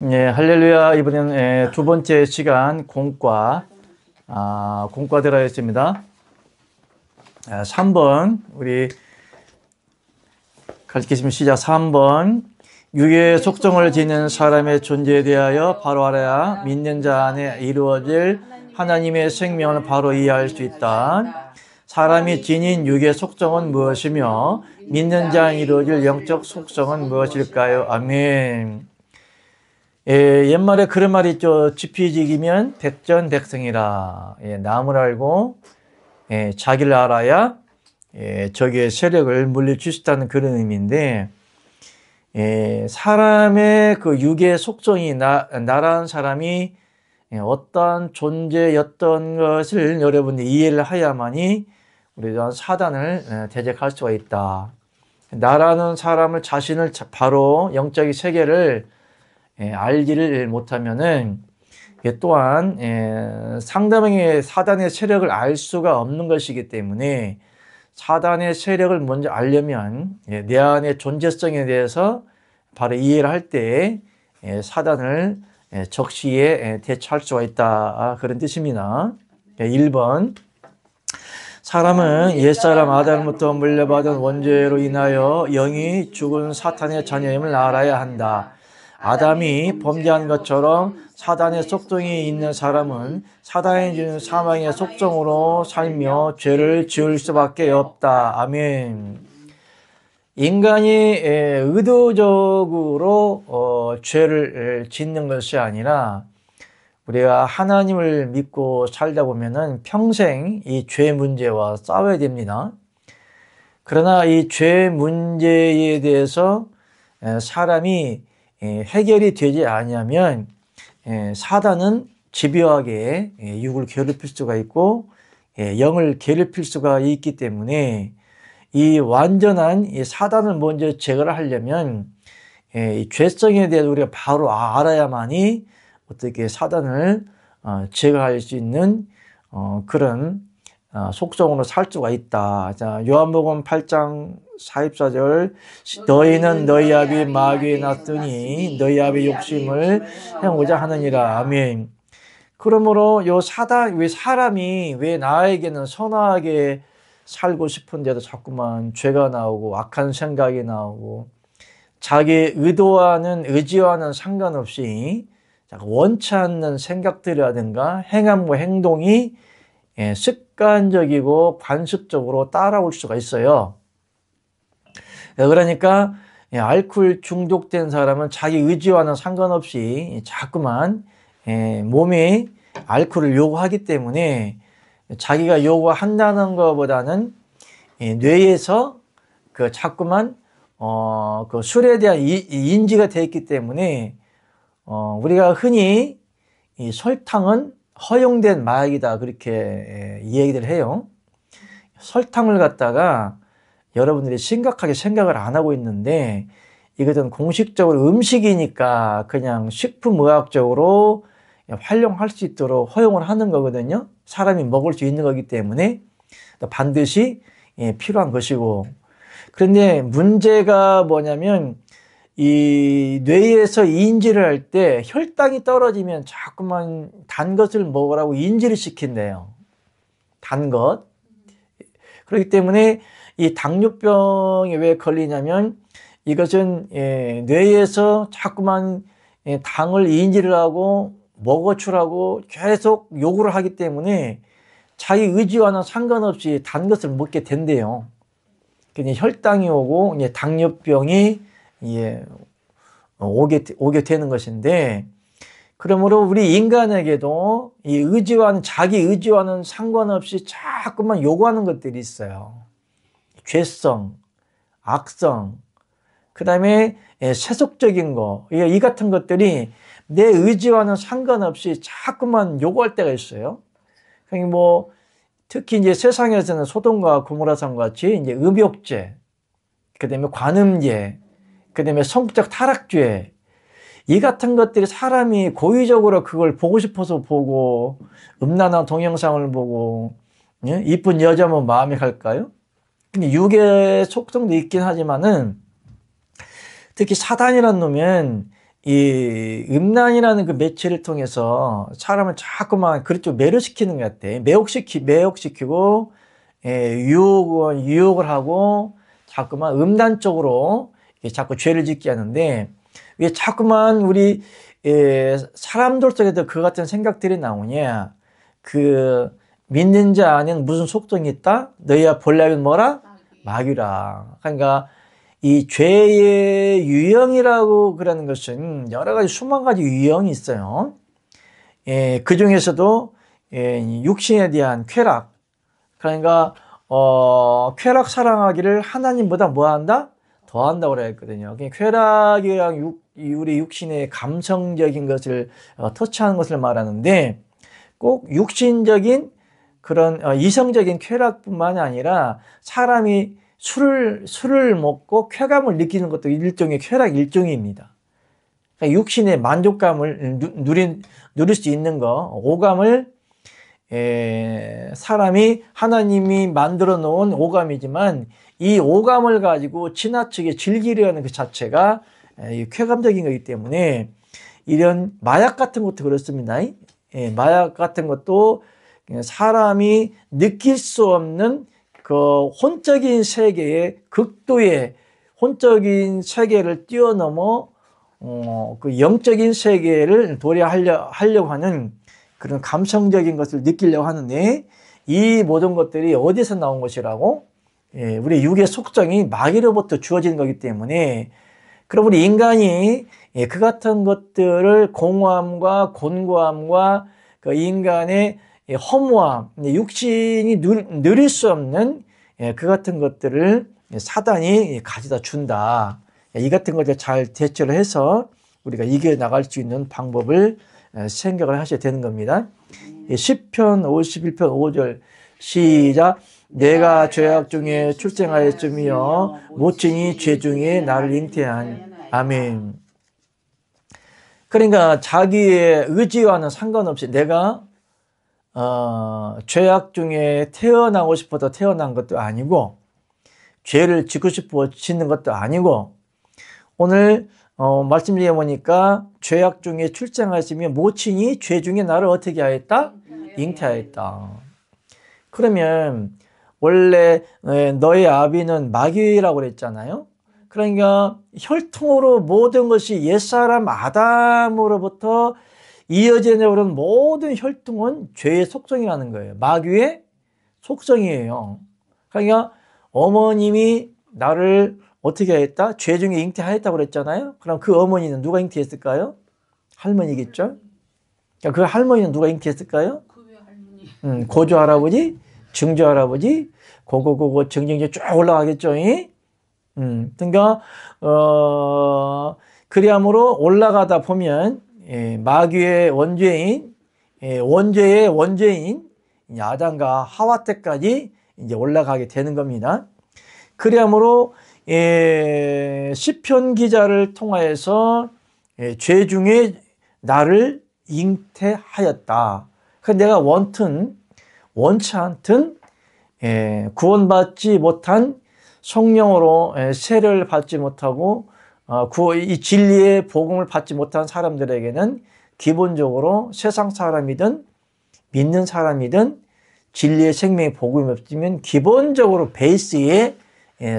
예, 할렐루야. 이번에는 두 번째 시간 공과 들어있습니다. 3번 우리 가르치시면 시작. 3번 육의 속성을 지닌 사람의 존재에 대하여 바로 알아야 믿는 자 안에 이루어질 하나님의 생명을 바로 이해할 수 있다. 사람이 지닌 육의 속성은 무엇이며 믿는 자 안에 이루어질 영적 속성은 무엇일까요? 아멘. 옛말에 그런 말이 있죠. 지피지기면 백전백승이라. 남을 알고 자기를 알아야 적의 세력을 물리칠 수 있다는 그런 의미인데, 사람의 그 육의 속성이 나라는 사람이 어떠한 존재였던 것을 여러분이 이해를 해야만이 우리가 사단을 대적할 수가 있다. 나라는 사람을 자신을 바로 영적인 세계를 알지를 못하면은 또한 상대방의 사단의 세력을 알 수가 없는 것이기 때문에 사단의 세력을 먼저 알려면 내 안의 존재성에 대해서 바로 이해를 할 때 사단을 적시에 대처할 수가 있다, 그런 뜻입니다. 1번 사람은 옛사람 아담부터 물려받은 원죄로 인하여 영이 죽은 사탄의 자녀임을 알아야 한다. 아담이 범죄한 것처럼 사단의 속성이 있는 사람은 사단이 주는 사망의 속성으로 살며 죄를 지을 수밖에 없다. 아멘. 인간이 의도적으로 죄를 짓는 것이 아니라 우리가 하나님을 믿고 살다 보면은 평생 이 죄 문제와 싸워야 됩니다. 그러나 이 죄 문제에 대해서 사람이 해결이 되지 않으면 사단은 집요하게 육을 괴롭힐 수가 있고 영을 괴롭힐 수가 있기 때문에 이 완전한 이 사단을 먼저 제거를 하려면 이 죄성에 대해서 우리가 바로 알아야만이 어떻게 사단을 제거할 수 있는 그런 속성으로 살 수가 있다. 자, 요한복음 8장 44절 너희는 너희 아비 마귀에 났더니 너희 아비 욕심을 행하고자 하느니라. 아멘. 그러므로 요 왜 사람이 왜 나에게는 선하게 살고 싶은데도 자꾸만 죄가 나오고 악한 생각이 나오고 자기 의지와는 상관없이 원치 않는 생각들이라든가 행함과 행동이 습관적이고 관습적으로 따라올 수가 있어요. 그러니까 알코올 중독된 사람은 자기 의지와는 상관없이 자꾸만 몸이 알코올을 요구하기 때문에 자기가 요구한다는 것보다는 뇌에서 그 자꾸만 그 술에 대한 인지가 되어 있기 때문에 우리가 흔히 이 설탕은 허용된 마약이다, 그렇게 이야기를 해요. 설탕을 갖다가 여러분들이 심각하게 생각을 안 하고 있는데 이것은 공식적으로 음식이니까 그냥 식품의학적으로 활용할 수 있도록 허용을 하는 거거든요. 사람이 먹을 수 있는 거기 때문에 반드시 필요한 것이고, 그런데 문제가 뭐냐면 이 뇌에서 인지를 할 때 혈당이 떨어지면 자꾸만 단 것을 먹으라고 인지를 시킨대요. 단 것. 그렇기 때문에 이 당뇨병에 왜 걸리냐면 이것은 뇌에서 자꾸만 당을 인지를 하고 먹어주라고 계속 요구를 하기 때문에 자기 의지와는 상관없이 단 것을 먹게 된대요. 그러니까 혈당이 오고 이제 당뇨병이 오게 되는 것인데, 그러므로 우리 인간에게도 이 자기 의지와는 상관없이 자꾸만 요구하는 것들이 있어요. 죄성, 악성, 그 다음에 세속적인 거, 이 같은 것들이 내 의지와는 상관없이 자꾸만 요구할 때가 있어요. 그러니까 뭐 특히 이제 세상에서는 소돔과 고모라산 같이 이제 음욕죄, 그 다음에 관음죄, 그 다음에 성적 타락죄, 이 같은 것들이 사람이 고의적으로 그걸 보고 싶어서 보고 음란한 동영상을 보고 이쁜 여자면 마음이 갈까요? 근데 육의 속성도 있긴 하지만은 특히 사단이라는 놈은 이 음란이라는 그 매체를 통해서 사람을 자꾸만 그렇죠 매료시키는 것 같아. 매혹시키고 유혹을 하고 자꾸만 음란 쪽으로 자꾸 죄를 짓게 하는데 왜 자꾸만 우리 사람들 속에도 그 같은 생각들이 나오냐? 그 믿는 자 안에는 무슨 속성이 있다? 너희야 본래는 뭐라? 마귀라. 그러니까 이 죄의 유형이라고 그러는 것은 여러 가지 수만 가지 유형이 있어요. 그 중에서도 육신에 대한 쾌락. 그러니까 쾌락 사랑하기를 하나님보다 뭐 한다? 더 한다고 그랬거든요. 쾌락이랑 우리 육신의 감성적인 것을 터치하는 것을 말하는데 꼭 육신적인 그런 이성적인 쾌락뿐만 아니라 사람이 술을 먹고 쾌감을 느끼는 것도 일종의 쾌락 일종입니다. 그러니까 육신의 만족감을 누릴 수 있는 거, 오감을 사람이 하나님이 만들어 놓은 오감이지만 이 오감을 가지고 지나치게 즐기려는 그 자체가 쾌감적인 거기 때문에 이런 마약 같은 것도 그렇습니다. 마약 같은 것도 사람이 느낄 수 없는 그 혼적인 세계의 극도의 혼적인 세계를 뛰어넘어 그 영적인 세계를 도래하려고 하는 그런 감성적인 것을 느끼려고 하는데 이 모든 것들이 어디서 나온 것이라고? 우리 육의 속성이 마귀로부터 주어진 거기 때문에 그럼 우리 인간이 그 같은 것들을 공허함과 곤고함과 그 인간의 허무함, 육신이 누릴 수 없는 그 같은 것들을 사단이 가져다 준다. 이 같은 것을 잘 대처를 해서 우리가 이겨나갈 수 있는 방법을 생각을 하셔야 되는 겁니다. 시편 51편 5절 시작. 내가 죄악 중에 출생하였으며 모친이 죄 중에 나를 잉태한. 아멘. 그러니까 자기의 의지와는 상관없이 내가 죄악 중에 태어나고 싶어서 태어난 것도 아니고 죄를 짓고 싶어 짓는 것도 아니고 오늘 말씀 중에 보니까 죄악 중에 출생하였으며 모친이 죄 중에 나를 어떻게 하였다? 잉태하였다. 그러면 원래 너의 아비는 마귀라고 그랬잖아요. 그러니까 혈통으로 모든 것이 옛사람 아담으로부터 이어져 내오는 모든 혈통은 죄의 속성이라는 거예요. 마귀의 속성이에요. 그러니까 어머님이 나를 어떻게 했다? 죄 중에 잉태하였다고 그랬잖아요. 그럼 그 어머니는 누가 잉태했을까요? 할머니겠죠? 그 할머니는 누가 잉태했을까요? 고조 할아버지, 증조 할아버지, 고고 증증증 쭉 올라가겠죠. 그러니까 그리함으로 올라가다 보면 마귀의 원죄인, 원죄의 원죄인 아담과 하와 때까지 이제 올라가게 되는 겁니다. 그리함으로 시편 기자를 통하여서 죄 중에 나를 잉태하였다. 그래서 내가 원치 않든 구원받지 못한 성령으로 세례를 받지 못하고 이 진리의 복음을 받지 못한 사람들에게는 기본적으로 세상 사람이든 믿는 사람이든 진리의 생명의 복음이 없으면 기본적으로 베이스에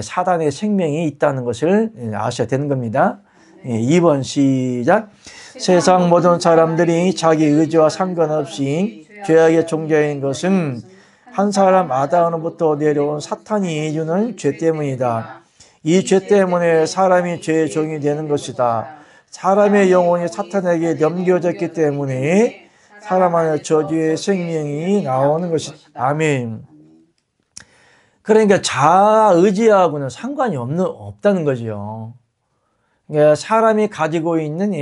사단의 생명이 있다는 것을 아셔야 되는 겁니다. 2번 시작. 세상 모든 사람들이 자기 의지와 상관없이 죄악의 종자인 것은 한 사람 아담으로부터 내려온 사탄이 주는 죄 때문이다. 이 죄 때문에 사람이 죄의 종이 되는 것이다. 사람의 영혼이 사탄에게 넘겨졌기 때문에 사람 안에 저주의 생명이 나오는 것이다. 아멘. 그러니까 자아 의지하고는 상관이 없다는 거죠. 그러니까 사람이 가지고 있는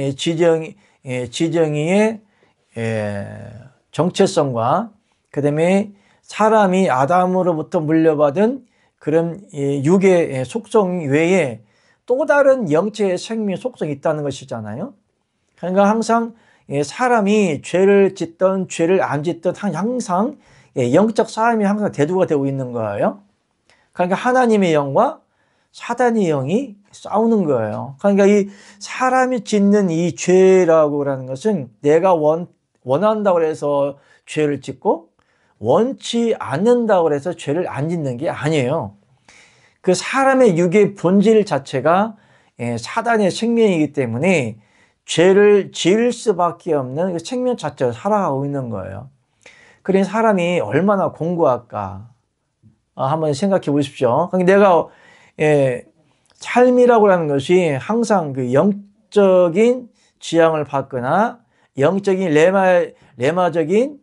지정의의 정체성과 그 다음에 사람이 아담으로부터 물려받은 그런 육의 속성 외에 또 다른 영체의 생명의 속성이 있다는 것이잖아요. 그러니까 항상 사람이 죄를 짓든 죄를 안 짓든 항상 영적 싸움이 항상 대두가 되고 있는 거예요. 그러니까 하나님의 영과 사단의 영이 싸우는 거예요. 그러니까 이 사람이 짓는 이 죄라고 하는 것은 내가 원한다고 해서 죄를 짓고 원치 않는다고 해서 죄를 안 짓는 게 아니에요. 그 사람의 육의 본질 자체가 사단의 생명이기 때문에 죄를 지을 수밖에 없는 그 생명 자체로 살아가고 있는 거예요. 그러니 사람이 얼마나 공고할까 한번 생각해 보십시오. 내가 삶이라고 하는 것이 항상 그 영적인 지향을 받거나 영적인 레마적인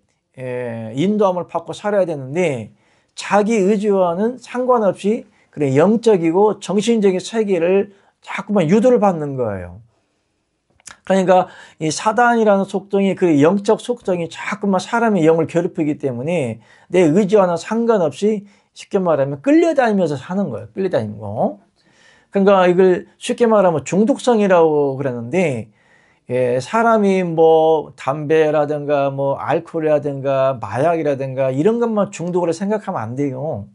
인도함을 받고 살아야 되는데 자기 의지와는 상관없이 그래 영적이고 정신적인 세계를 자꾸만 유도를 받는 거예요. 그러니까 이 사단이라는 속성이 그 영적 속성이 자꾸만 사람의 영을 괴롭히기 때문에 내 의지와는 상관없이 쉽게 말하면 끌려다니면서 사는 거예요. 끌려다니는 거. 그러니까 이걸 쉽게 말하면 중독성이라고 그러는데 사람이 뭐 담배라든가 뭐 알코올이라든가 마약이라든가 이런 것만 중독으로 생각하면 안 돼요.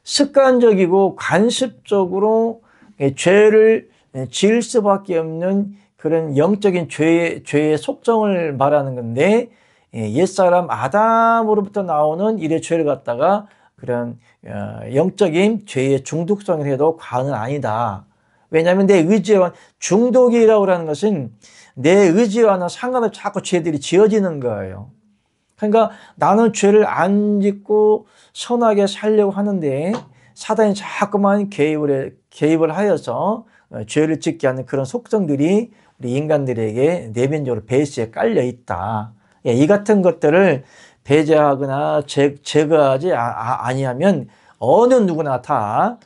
습관적이고 관습적으로 죄를 지을 수밖에 없는 그런 영적인 죄의 속성을 말하는 건데 옛사람 아담으로부터 나오는 일의 죄를 갖다가 그런 영적인 죄의 중독성을 해도 과언은 아니다. 왜냐하면 내 의지와 중독이라고 하는 것은 내 의지와는 상관없이 자꾸 죄들이 지어지는 거예요. 그러니까 나는 죄를 안 짓고 선하게 살려고 하는데 사단이 자꾸만 개입을 하여서 죄를 짓게 하는 그런 속성들이 우리 인간들에게 내면적으로 베이스에 깔려 있다. 이 같은 것들을 배제하거나 제거하지 아니하면 어느 누구나 다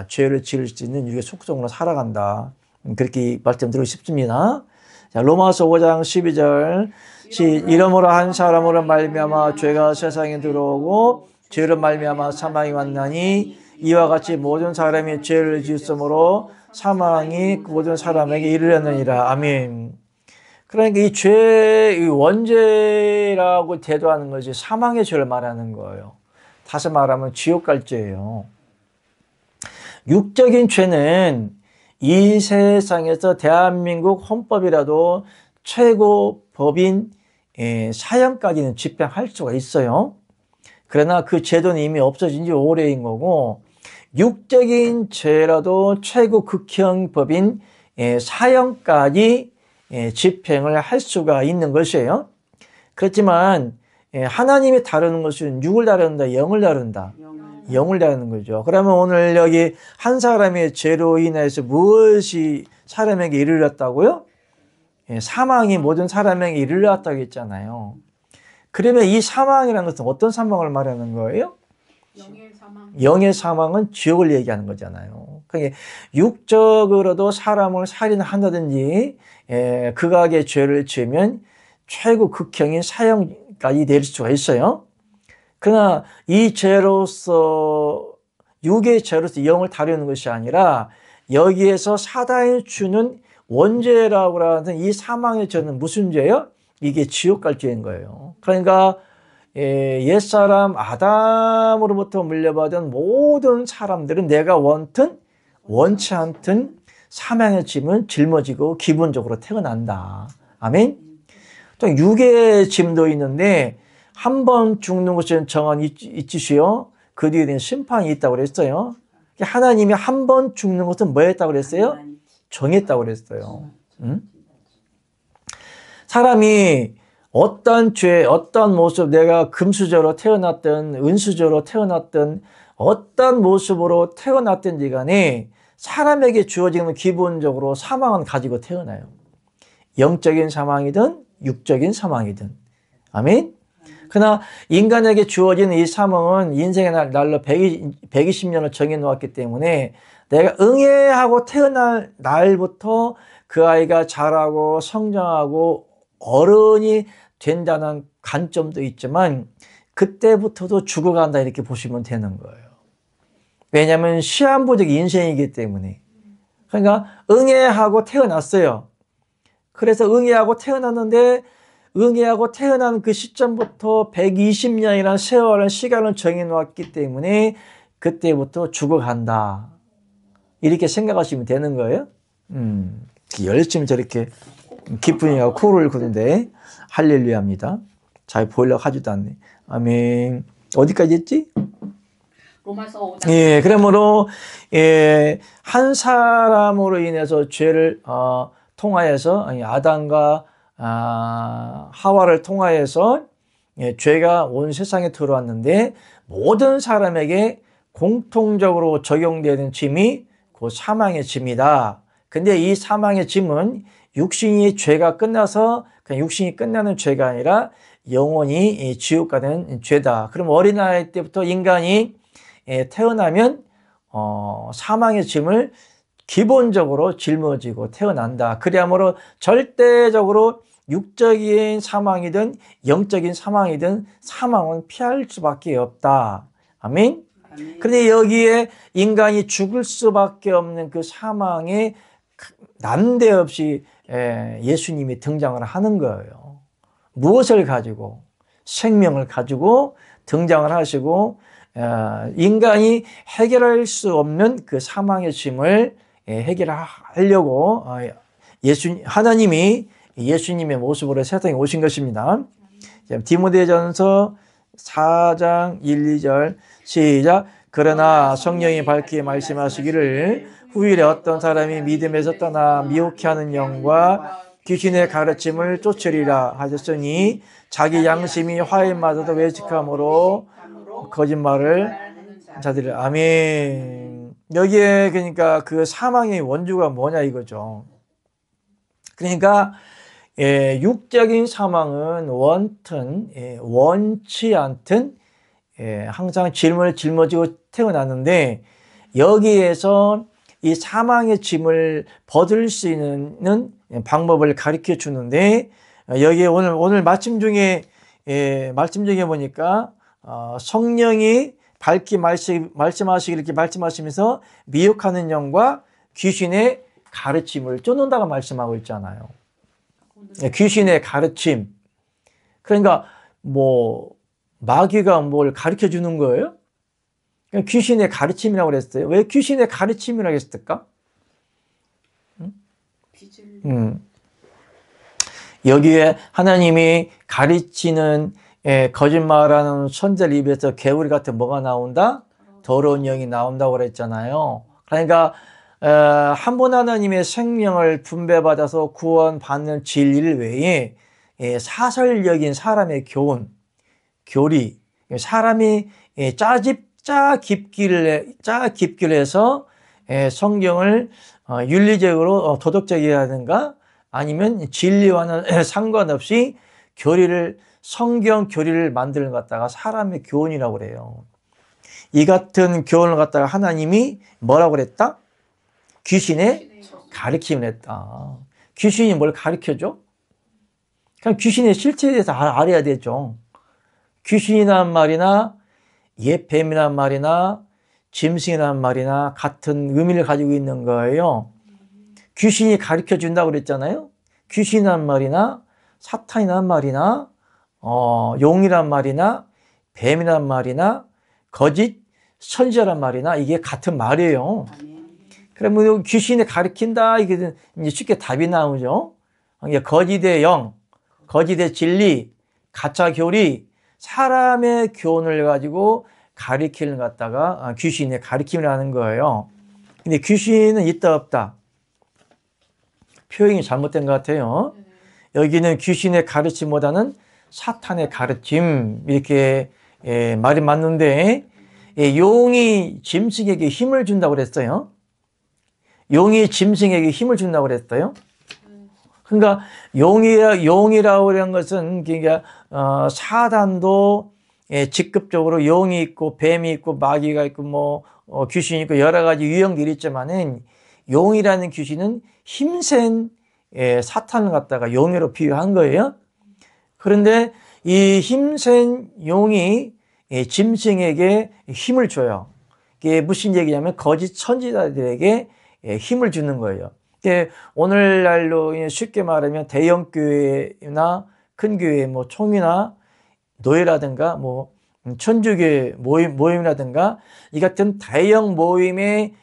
죄를 지을 수 있는 육의 속성으로 살아간다. 그렇게 말씀드리고 싶습니다. 자, 로마서 5장 12절 이러므로 한 사람으로 말미암아 죄가 세상에 들어오고 죄로 말미암아 사망이 왔나니 이와 같이 모든 사람이 죄를 지었으므로 사망이 모든 사람에게 이르렀느니라. 아멘. 그러니까 이 죄의 원죄라고 대도하는 것이 사망의 죄를 말하는 거예요. 다시 말하면 지옥 갈 죄예요. 육적인 죄는 이 세상에서 대한민국 헌법이라도 최고 법인 사형까지는 집행할 수가 있어요. 그러나 그 제도는 이미 없어진 지 오래인 거고 육적인 죄라도 최고 극형 법인 사형까지 집행을 할 수가 있는 것이에요. 그렇지만 하나님이 다루는 것은 육을 다룬다, 영을 다룬다. 영을 다루는 거죠. 그러면 오늘 여기 한 사람의 죄로 인해서 무엇이 사람에게 이르렀다고요? 사망이 모든 사람에게 이르렀다고 했잖아요. 그러면 이 사망이라는 것은 어떤 사망을 말하는 거예요? 영의 사망. 영의 사망은 지옥을 얘기하는 거잖아요. 그러니까 육적으로도 사람을 살인한다든지 극악의 죄를 지으면 최고 극형인 사형까지 내릴 수가 있어요. 그러나 이 죄로서 육의 죄로서 영을 다루는 것이 아니라 여기에서 사단이 주는 원죄라고 하는 이 사망의 죄는 무슨 죄예요? 이게 지옥 갈 죄인 거예요. 그러니까 옛사람 아담으로부터 물려받은 모든 사람들은 내가 원튼 원치 않든 사망의 짐은 짊어지고 기본적으로 태어난다. 아멘. 또 육의 짐도 있는데 한 번 죽는 것은 정한 이치시요 그 뒤에 대한 심판이 있다고 그랬어요. 하나님이 한 번 죽는 것은 뭐 했다고 그랬어요? 정했다고 그랬어요. 사람이 어떤 죄, 어떤 모습, 내가 금수저로 태어났든 은수저로 태어났든 어떤 모습으로 태어났든지 간에 사람에게 주어지는 기본적으로 사망은 가지고 태어나요. 영적인 사망이든 육적인 사망이든. 아멘? 그러나 인간에게 주어진 이 사망은 인생의 날로 120년을 정해놓았기 때문에 내가 응애하고 태어날 날부터 그 아이가 자라고 성장하고 어른이 된다는 관점도 있지만 그때부터도 죽어간다 이렇게 보시면 되는 거예요. 왜냐하면 시한부적 인생이기 때문에. 그러니까 응애하고 태어났어요. 그래서 응애하고 태어났는데 응애하고 태어난 그 시점부터 120년이라는 세월의 시간을 정해놓았기 때문에 그때부터 죽어간다. 이렇게 생각하시면 되는 거예요. 열심히 저렇게 기쁘니까 코를 고는데 할렐루야입니다. 잘 보이려고 하지도 않네. 아멘. 어디까지 했지? 로마서 5장. 예, 그러므로 한 사람으로 인해서 죄를 통하여서 아담과 하와를 통하여서 죄가 온 세상에 들어왔는데 모든 사람에게 공통적으로 적용되는 짐이 그 사망의 짐이다. 근데 이 사망의 짐은 육신이 죄가 끝나서 그냥 육신이 끝나는 죄가 아니라 영원히 지옥 가는 죄다. 그럼 어린아이 때부터 인간이 태어나면 사망의 짐을 기본적으로 짊어지고 태어난다. 그리하므로 절대적으로 육적인 사망이든 영적인 사망이든 사망은 피할 수밖에 없다. 아멘. 그런데 여기에 인간이 죽을 수밖에 없는 그 사망에 난데없이 예수님이 등장을 하는 거예요. 무엇을 가지고? 생명을 가지고 등장을 하시고 인간이 해결할 수 없는 그 사망의 짐을 해결하려고 하나님이 예수님의 모습으로 세상에 오신 것입니다. 디모데전서 4장 1, 2절 시작. 그러나 성령이 밝게 말씀하시기를 후일에 어떤 사람이 믿음에서 떠나 미혹해 하는 영과 귀신의 가르침을 쫓으리라 하셨으니 자기 양심이 화해마저도 외식함으로 거짓말을 자들이. 아멘. 여기에 그러니까 그 사망의 원주가 뭐냐 이거죠. 그러니까 육적인 사망은 원치 않든 항상 짐을 짊어지고 태어났는데 여기에서 이 사망의 짐을 벗을 수 있는 방법을 가르쳐 주는데 여기에 오늘 말씀 중에 보니까 성령이 밝게 말씀하시기를 이렇게 말씀하시면서 미혹하는 영과 귀신의 가르침을 쫓는다고 말씀하고 있잖아요. 귀신의 가르침. 그러니까 마귀가 뭘 가르쳐 주는 거예요? 귀신의 가르침이라고 그랬어요. 왜 귀신의 가르침이라고 했을까? 여기에 하나님이 가르치는 거짓말하는 선자들 입에서 개구리 같은 뭐가 나온다? 더러운 영이 나온다고 그랬잖아요. 그러니까 한 분 하나님의 생명을 분배받아서 구원받는 진리를 외에 사설적인 사람의 교리, 사람이 짜 깊기를 해서 성경을 윤리적으로 도덕적이라든가 아니면 진리와는 상관없이 성경 교리를 만드는 것 갖다가 사람의 교훈이라고 그래요. 이 같은 교훈을 갖다가 하나님이 뭐라고 그랬다? 귀신의 가르침을 했다. 귀신이 뭘 가르쳐줘? 그냥 귀신의 실체에 대해서 알아야 되죠. 귀신이란 말이나 옛뱀이란 말이나 짐승이란 말이나 같은 의미를 가지고 있는 거예요. 귀신이 가르쳐 준다고 그랬잖아요. 귀신이란 말이나 사탄이란 말이나 용이란 말이나 뱀이란 말이나 거짓 선지자란 말이나 이게 같은 말이에요. 그러면 귀신이 가르친다 이게 이제 쉽게 답이 나오죠. 거짓의 영, 거짓의 진리, 가짜 교리, 사람의 교훈을 가지고 가르치는 것 갖다가 귀신의 가르침을 하는 거예요. 근데 귀신은 있다 없다. 표현이 잘못된 것 같아요. 여기는 귀신의 가르침보다는 사탄의 가르침 이렇게 말이 맞는데 용이 짐승에게 힘을 준다고 그랬어요. 용이 짐승에게 힘을 준다고 그랬어요. 그러니까 용이라고 하는 것은 그러니까 사단도 직급적으로 용이 있고 뱀이 있고 마귀가 있고 귀신이 있고 여러 가지 유형들이 있지만은 용이라는 귀신은 힘센 사탄을 갖다가 용으로 비유한 거예요. 그런데 이 힘센 용이 짐승에게 힘을 줘요. 이게 무슨 얘기냐면 거짓 선지자들에게 힘을 주는 거예요. 오늘날로 쉽게 말하면 대형 교회나 큰 교회, 총이나 노예라든가 천주교 모임이라든가 이 같은 대형 모임의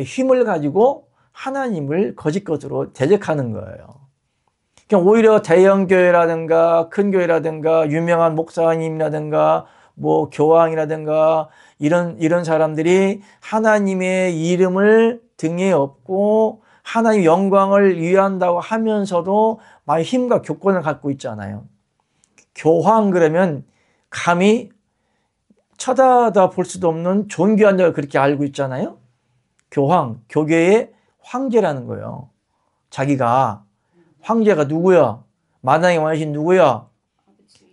힘을 가지고 하나님을 거짓 것으로 대적하는 거예요. 그러니까 오히려 대형 교회라든가 큰 교회라든가 유명한 목사님이라든가 뭐 교황이라든가 이런 사람들이 하나님의 이름을 등에 업고 하나님의 영광을 위한다고 하면서도 많이 힘과 교권을 갖고 있잖아요. 교황 그러면 감히 쳐다다 볼 수도 없는 존귀한 자를 그렇게 알고 있잖아요. 교황, 교계의 황제라는 거예요. 자기가 황제가 누구야? 마당의 왕이신 누구야?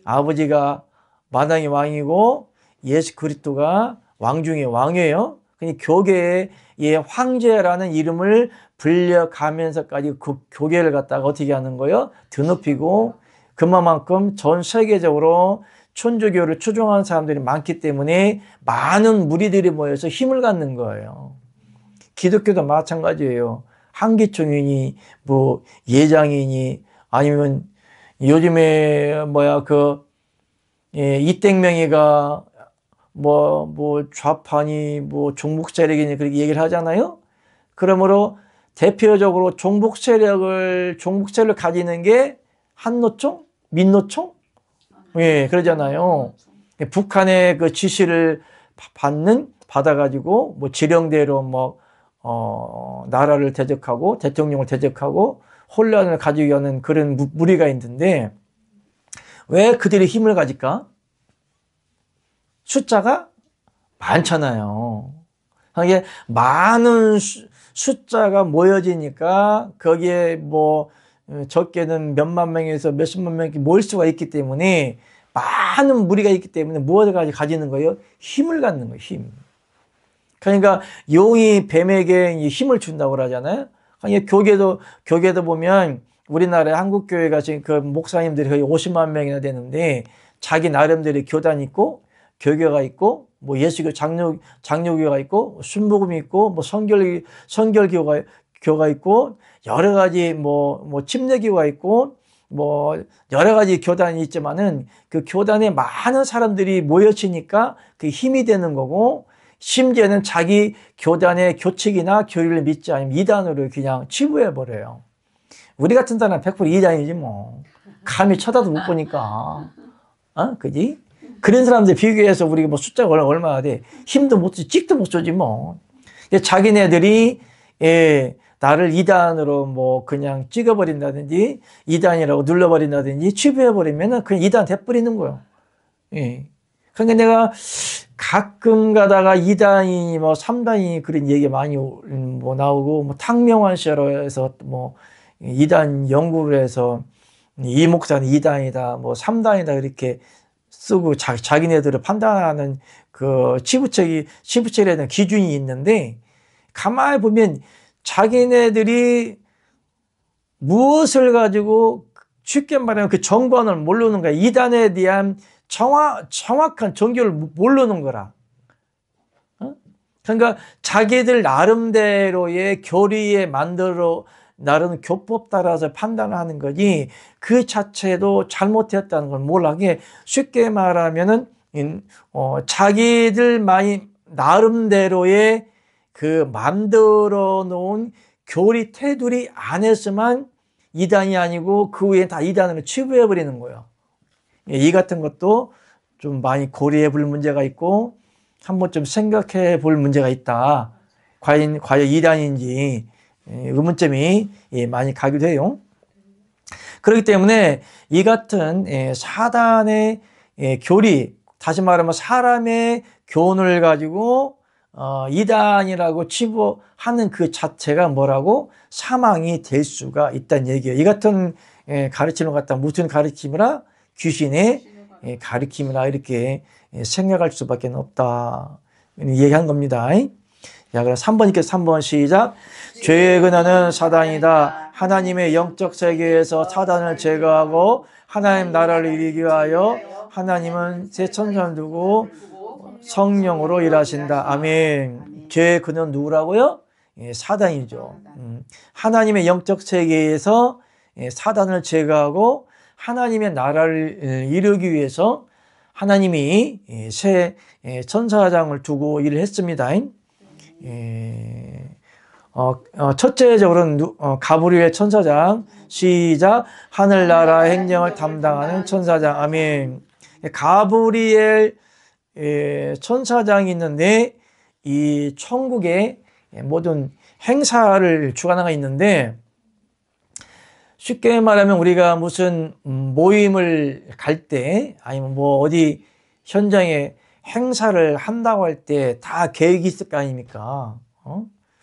아버지가 마당의 왕이고 예수 그리스도가 왕 중에 왕이에요. 그러니까 교계의 황제라는 이름을 불려가면서까지 그 교계를 갖다가 어떻게 하는 거예요? 드높이고 그만큼 전 세계적으로 천주교를 추종하는 사람들이 많기 때문에 많은 무리들이 모여서 힘을 갖는 거예요. 기독교도 마찬가지예요. 한기총이니 뭐 예장이니 아니면 요즘에 이땡명이가 뭐 좌파니 뭐 종북 세력이니 그렇게 얘기를 하잖아요. 그러므로 대표적으로 종북 세력을 가지는 게 한노총, 민노총, 그러잖아요. 북한의 그 지시를 받아가지고 뭐 지령대로 나라를 대적하고 대통령을 대적하고 혼란을 가지게 하는 그런 무리가 있는데 왜 그들이 힘을 가질까? 숫자가 많잖아요. 이게 많은 숫자가 모여지니까 거기에 뭐 적게는 몇만 명에서 몇십만 명이 모일 수가 있기 때문에 많은 무리가 있기 때문에 무엇을 가지는 거예요? 힘을 갖는 거예요. 힘. 그러니까 용이 뱀에게 힘을 준다고 그러잖아요. 교계도 보면 우리나라의 한국교회가 지금 그 목사님들이 거의 50만 명이나 되는데 자기 나름대로 교단이 있고 교계가 있고 뭐 예수교 장로교가 있고 순복음이 있고 뭐 선결교가 있고 여러 가지 뭐 침례교가 있고 뭐 여러 가지 교단이 있지만은 그 교단에 많은 사람들이 모여지니까 그 힘이 되는 거고 심지어는 자기 교단의 교칙이나 교리를 믿지 않으면 이단으로 그냥 치부해버려요. 우리 같은 사람은 100% 이단이지 뭐. 감히 쳐다도 못 보니까. 그지? 그런 사람들 비교해서 우리가 뭐 숫자가 얼마나 돼. 힘도 못 쓰지, 찍도 못 쏘지 뭐. 자기네들이, 나를 이단으로 뭐 그냥 찍어버린다든지, 이단이라고 눌러버린다든지, 치부해버리면은 그냥 이단 돼버리는 거예요. 그러니까 내가 가끔 가다가 2단이 뭐 3단이 그런 얘기 많이 뭐 나오고 뭐 탕명환 씨로해서 뭐 2단 연구를 해서 이 목사는 2단이다 뭐 3단이다 이렇게 쓰고 자기네들을 판단하는 그 치부책에 대한 기준이 있는데 가만히 보면 자기네들이 무엇을 가지고 쉽게 말하면 그 정관을 모르는 거야. 2단에 대한 정확한 종교를 모르는 거라. 그러니까 자기들 나름대로의 교리에 나름 교법 따라서 판단을 하는 거지 그 자체도 잘못했다는 걸 몰라게 쉽게 말하면은 자기들만이 나름대로의 그 만들어 놓은 교리 테두리 안에서만 이단이 아니고 그 외에 다 이단으로 치부해 버리는 거예요. 이 같은 것도 좀 많이 고려해 볼 문제가 있고 한번 좀 생각해 볼 문제가 있다. 과연 이단인지 의문점이 많이 가기도 해요. 그렇기 때문에 이 같은 사단의 교리, 다시 말하면 사람의 교훈을 가지고 이단이라고 치부하는 그 자체가 뭐라고? 사망이 될 수가 있다는 얘기예요. 이 같은 가르침을 갖다 무슨 가르침이라? 귀신의 가르침이라 이렇게 생각할 수밖에 없다. 얘기한 겁니다. 자, 그럼 3번 시작. 죄의 근원은 사단이다. 하나님의 영적 세계에서 사단을 제거하고 하나님 나라를 이루기 위하여 하나님은 새 천사를 두고 성령으로 일하신다. 아멘. 죄의 근원 누구라고요? 사단이죠. 하나님의 영적 세계에서 사단을 제거하고 하나님의 나라를 이루기 위해서 하나님이 새 천사장을 두고 일을 했습니다. 첫째적으로는 가브리엘 천사장. 시작. 하늘나라 행령을 담당하는 천사장. 아멘. 가브리엘 천사장이 있는데 이 천국의 모든 행사를 주관하가 있는데, 쉽게 말하면 우리가 무슨 모임을 갈 때 아니면 뭐 어디 현장에 행사를 한다고 할 때 다 계획이 있을 거 아닙니까?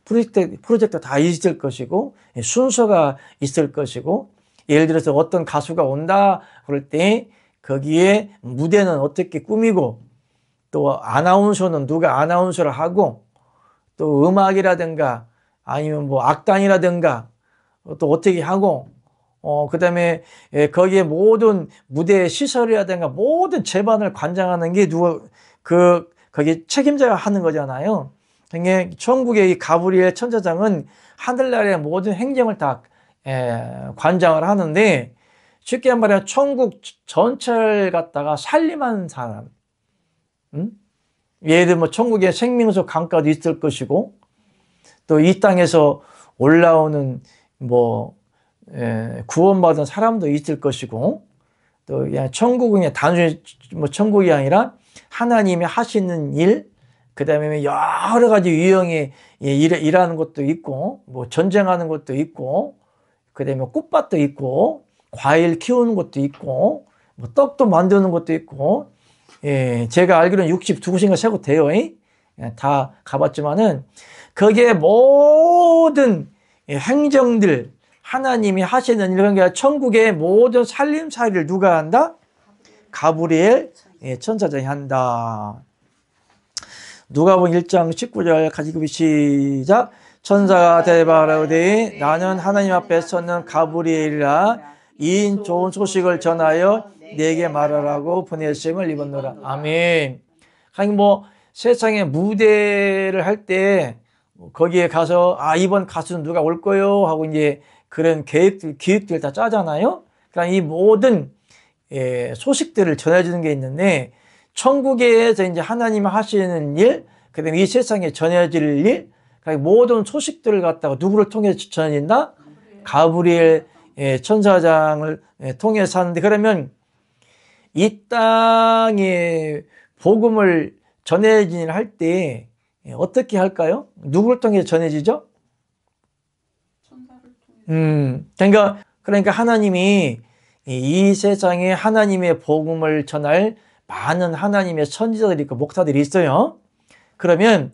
프로젝트 다 있을 것이고 순서가 있을 것이고, 예를 들어서 어떤 가수가 온다 그럴 때 거기에 무대는 어떻게 꾸미고, 또 아나운서는 누가 아나운서를 하고, 또 음악이라든가 아니면 뭐 악단이라든가 또 어떻게 하고, 그 다음에 거기에 모든 무대 시설이라든가 모든 제반을 관장하는 게 거기 책임자가 하는 거잖아요. 그러니까 천국의 이 가브리엘 천사장은 하늘나라의 모든 행정을 다 관장을 하는데, 쉽게 말하면 천국 전체를 갖다가 살림하는 사람. 예를 들면 천국에 생명수 강가도 있을 것이고, 또 이 땅에서 올라오는 구원받은 사람도 있을 것이고, 또 그냥 천국은 그냥 단순히 천국이 아니라 하나님이 하시는 일, 그 다음에 여러 가지 유형의 일하는 것도 있고, 전쟁하는 것도 있고, 그 다음에 꽃밭도 있고, 과일 키우는 것도 있고, 떡도 만드는 것도 있고, 제가 알기로는 62곳인가 세곳 돼요. 다 가봤지만은, 거기에 모든 행정들, 하나님이 하시는 일, 그러니까 천국의 모든 살림살이를 누가 한다? 가브리엘 천사장이 한다. 누가복음 1장 19절 같이 읽으 시작. 천사가 대바라오되 나는 하나님 앞에 섰는 가브리엘이라, 이인 좋은 소식을 전하여 내게 말하라고 보내심을 입었노라. 아멘. 아니 세상에 무대를 할 때 거기에 가서 이번 가수는 누가 올 거요 하고 이제 그런 기획들 다 짜잖아요. 그러니까 이 모든 소식들을 전해주는 게 있는데, 천국에서 이제 하나님 하시는 일, 그 다음에 이 세상에 전해질 일, 그러니까 모든 소식들을 갖다가 누구를 통해서 전해진다? 가브리엘 천사장을 통해서 하는데, 그러면 이 땅에 복음을 전해진 할 때 어떻게 할까요? 누구를 통해서 전해지죠? 그러니까 하나님이 이 세상에 하나님의 복음을 전할 많은 하나님의 선지자들이 있고 목사들이 있어요. 그러면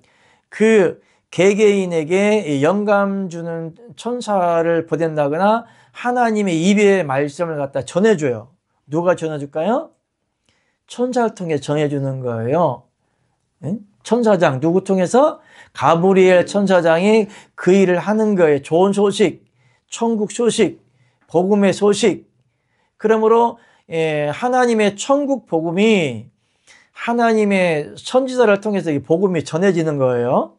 그 개개인에게 영감 주는 천사를 보낸다거나 하나님의 입의 말씀을 갖다 전해줘요. 누가 전해줄까요? 천사를 통해 전해주는 거예요. 천사장, 누구 통해서? 가브리엘 천사장이 그 일을 하는 거예요. 좋은 소식, 천국 소식, 복음의 소식. 그러므로 하나님의 천국 복음이 하나님의 선지자를 통해서 이 복음이 전해지는 거예요.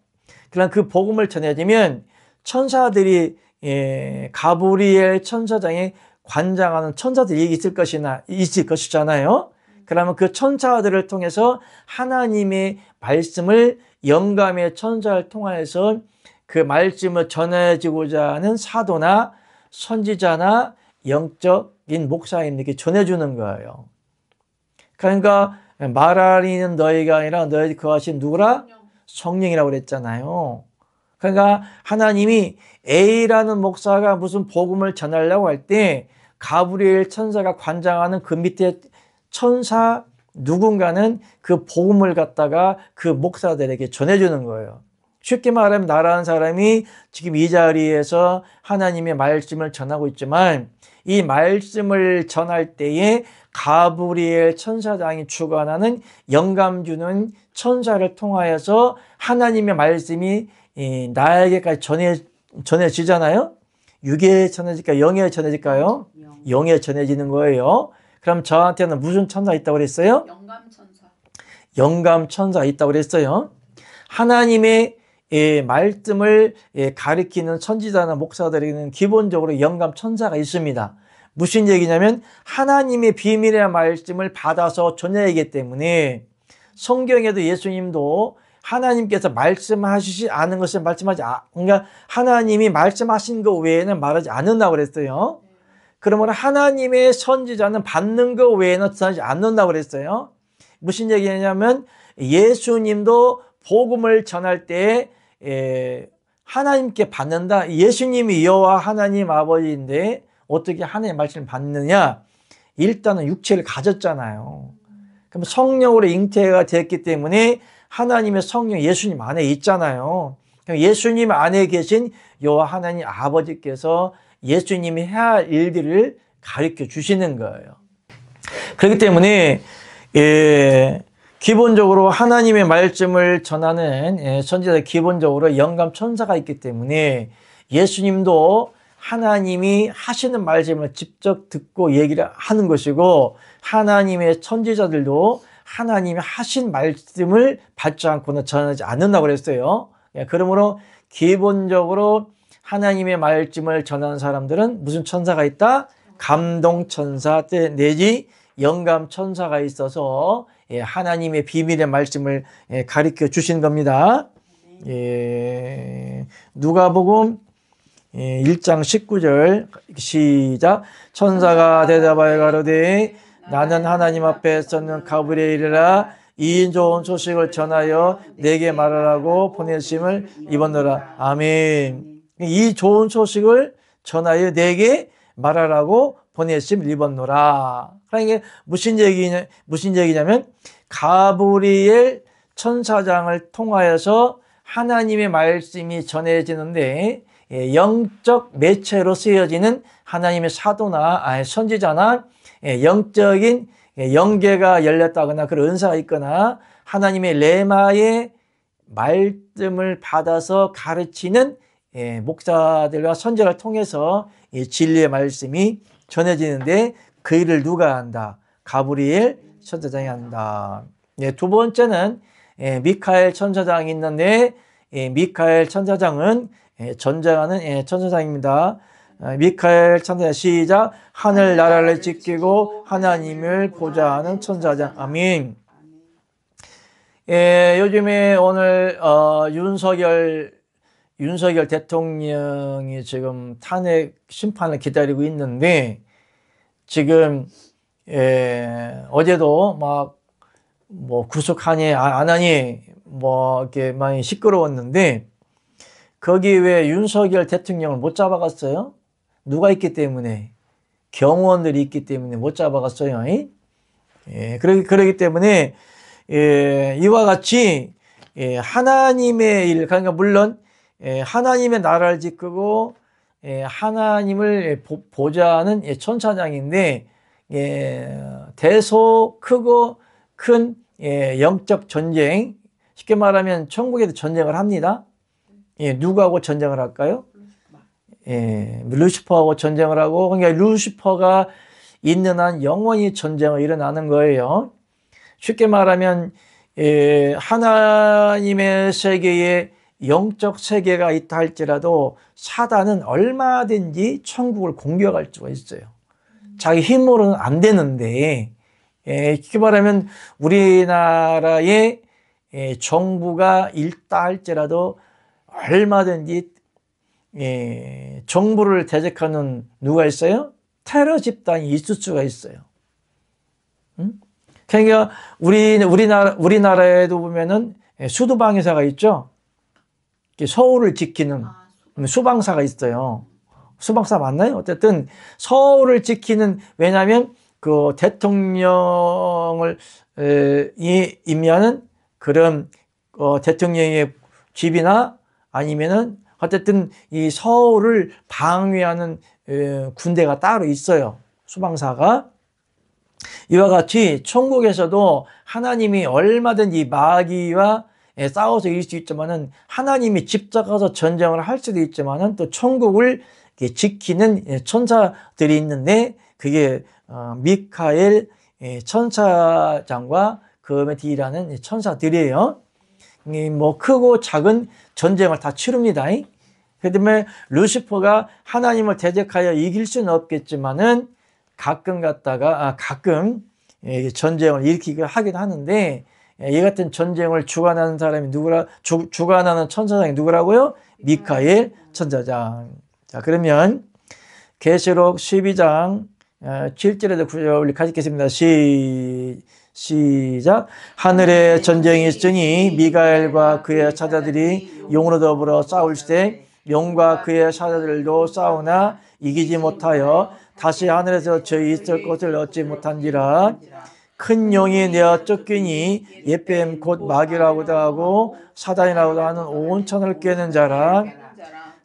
그럼 그 복음을 전해지면 천사들이 가브리엘 천사장에 관장하는 천사들이 있을 것이잖아요. 그러면 그 천사들을 통해서 하나님의 말씀을 영감의 천사를 통해서 그 말씀을 전해지고자 하는 사도나 선지자나 영적인 목사님들에게 전해주는 거예요. 그러니까 말하리는 너희가 아니라 너희 거하신 누구라? 성령이라고 그랬잖아요. 그러니까 하나님이 A라는 목사가 무슨 복음을 전하려고 할 때 가브리엘 천사가 관장하는 그 밑에 천사 누군가는 그 복음을 갖다가 그 목사들에게 전해주는 거예요. 쉽게 말하면 나라는 사람이 지금 이 자리에서 하나님의 말씀을 전하고 있지만, 이 말씀을 전할 때에 가브리엘 천사장이 주관하는 영감 주는 천사를 통하여서 하나님의 말씀이 나에게까지 전해지잖아요. 육에 전해질까요? 영에 전해질까요? 영에 전해지는 거예요. 그럼 저한테는 무슨 천사 있다고 그랬어요? 영감천사. 영감천사 있다고 그랬어요. 하나님의 말씀을 가리키는 선지자나 목사들에게는 기본적으로 영감천사가 있습니다. 무슨 얘기냐면 하나님의 비밀의 말씀을 받아서 전해야하기 때문에, 성경에도 예수님도 하나님께서 말씀하시지 않은 것을 그러니까 하나님이 말씀하신 것 외에는 말하지 않는다고 그랬어요. 그러므로 하나님의 선지자는 받는 것 외에는 전하지 않는다고 그랬어요. 무슨 얘기냐면 예수님도 복음을 전할 때 하나님께 받는다. 예수님이 여호와 하나님 아버지인데 어떻게 하나님의 말씀을 받느냐? 일단은 육체를 가졌잖아요. 그럼 성령으로 잉태가 됐기 때문에 하나님의 성령 예수님 안에 있잖아요. 예수님 안에 계신 여호와 하나님 아버지께서 예수님이 해야 할 일들을 가르쳐 주시는 거예요. 그렇기 때문에 기본적으로 하나님의 말씀을 전하는 선지자 기본적으로 영감 천사가 있기 때문에 예수님도 하나님이 하시는 말씀을 직접 듣고 얘기를 하는 것이고 하나님의 선지자들도 하나님이 하신 말씀을 받지 않고는 전하지 않는다고 그랬어요. 그러므로 기본적으로 하나님의 말씀을 전하는 사람들은 무슨 천사가 있다? 감동천사 내지 영감천사가 있어서 하나님의 비밀의 말씀을 가르쳐 주신 겁니다. 누가복음 1장 19절 시작. 천사가 대답하여 가로되 나는 하나님 앞에 섰는 가브리엘이라 이 좋은 소식을 전하여 내게 말하라고 보내심을 입었노라. 아멘. 이 좋은 소식을 전하여 내게 말하라고 보내심을 입었노라. 그러니까 무슨 얘기냐면 가브리엘 천사장을 통하여서 하나님의 말씀이 전해지는데 영적 매체로 쓰여지는 하나님의 사도나 선지자나 영적인 영계가 열렸다거나 그런 은사가 있거나 하나님의 레마의 말씀을 받아서 가르치는 목사들과 선지자를 통해서 진리의 말씀이 전해지는데 그 일을 누가 한다? 가브리엘 천사장이 한다. 두 번째는 미카엘 천사장이 있는데 미카엘 천사장은 전쟁하는 천사장입니다. 미카엘 천사장 시작. 하늘 나라를 지키고 하나님을 보좌하는 천사장. 아멘. 요즘에 오늘 윤석열 대통령이 지금 탄핵 심판을 기다리고 있는데 지금 어제도 막 뭐 구속하니 안 하니 뭐 이렇게 많이 시끄러웠는데 거기 왜 윤석열 대통령을 못 잡아갔어요? 누가 있기 때문에? 경호원들이 있기 때문에 못 잡아갔어요. 그러기 때문에 이와 같이 하나님의 일, 그러니까 물론 하나님의 나라를 지키고 하나님을 보좌하는 천사장인데 대소 크고 큰 영적 전쟁, 쉽게 말하면 천국에도 전쟁을 합니다. 누구하고 전쟁을 할까요? 루시퍼하고 전쟁을 하고, 그러니까 루시퍼가 있는 한 영원히 전쟁이 일어나는 거예요. 쉽게 말하면 하나님의 세계에 영적 세계가 있다 할지라도 사단은 얼마든지 천국을 공격할 수가 있어요. 자기 힘으로는 안 되는데, 쉽게 말하면 우리나라의 정부가 있다 할지라도 얼마든지 정부를 대적하는 누가 있어요? 테러 집단이 있을 수가 있어요. 그러니까 우리나라에도 보면은 수도방위사가 있죠. 서울을 지키는 수방사가 있어요. 수방사 맞나요? 어쨌든 서울을 지키는, 왜냐하면 그 대통령을 임명하는 그런 대통령의 집이나 아니면은 어쨌든 이 서울을 방위하는 군대가 따로 있어요. 수방사가. 이와 같이 천국에서도 하나님이 얼마든지 마귀와 싸워서 이길 수 있지만은 하나님이 직접 가서 전쟁을 할 수도 있지만은 또 천국을 지키는 천사들이 있는데 그게 미카엘 천사장과 그메디라는 천사들이에요. 뭐 크고 작은 전쟁을 다 치릅니다. 그 때문에 루시퍼가 하나님을 대적하여 이길 수는 없겠지만은 가끔 전쟁을 일으키기도 하긴 하는데 이 같은 전쟁을 주관하는 사람이 주관하는 천사장이 누구라고요? 미카엘 천사장. 자, 그러면 계시록 12장 7절에서 9절 우리 같이 읽겠습니다. 시작. 하늘에 전쟁이 있으니 미가엘과 그의 사자들이 용으로 더불어 싸울때 용과 그의 사자들도 싸우나 이기지 못하여 다시 하늘에서 저희 있을 것을 얻지 못한지라. 큰 용이 내어 쫓기니 예뱀 곧 마귀라고도 하고 사단이라고도 하는 온천을 꿰는 자라.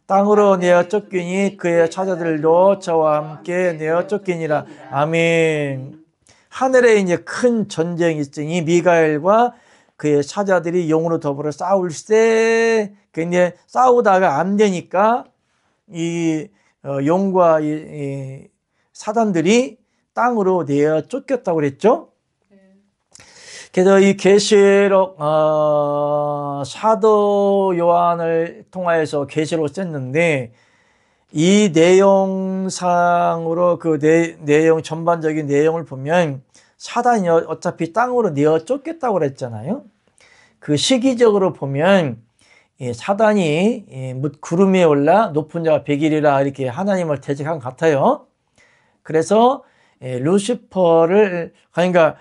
땅으로 내어 쫓기니 그의 사자들도 저와 함께 내어 쫓기니라. 아멘. 하늘에 이제 큰 전쟁이 있으니 미가엘과 그의 사자들이 용으로 더불어 싸울세. 근데 싸우다가 안 되니까 이 용과 이 사단들이 땅으로 내어 쫓겼다고 그랬죠. 그래서 이 계시록 사도 요한을 통하여서 계시록을 썼는데 이 내용상으로 그 내용 전반적인 내용을 보면 사단이 어차피 땅으로 내어 쫓겼다고 그랬잖아요. 그 시기적으로 보면 사단이 구름 위에 올라 높은 자가 백일이라 이렇게 하나님을 대적한 것 같아요. 그래서 루시퍼를 그러니까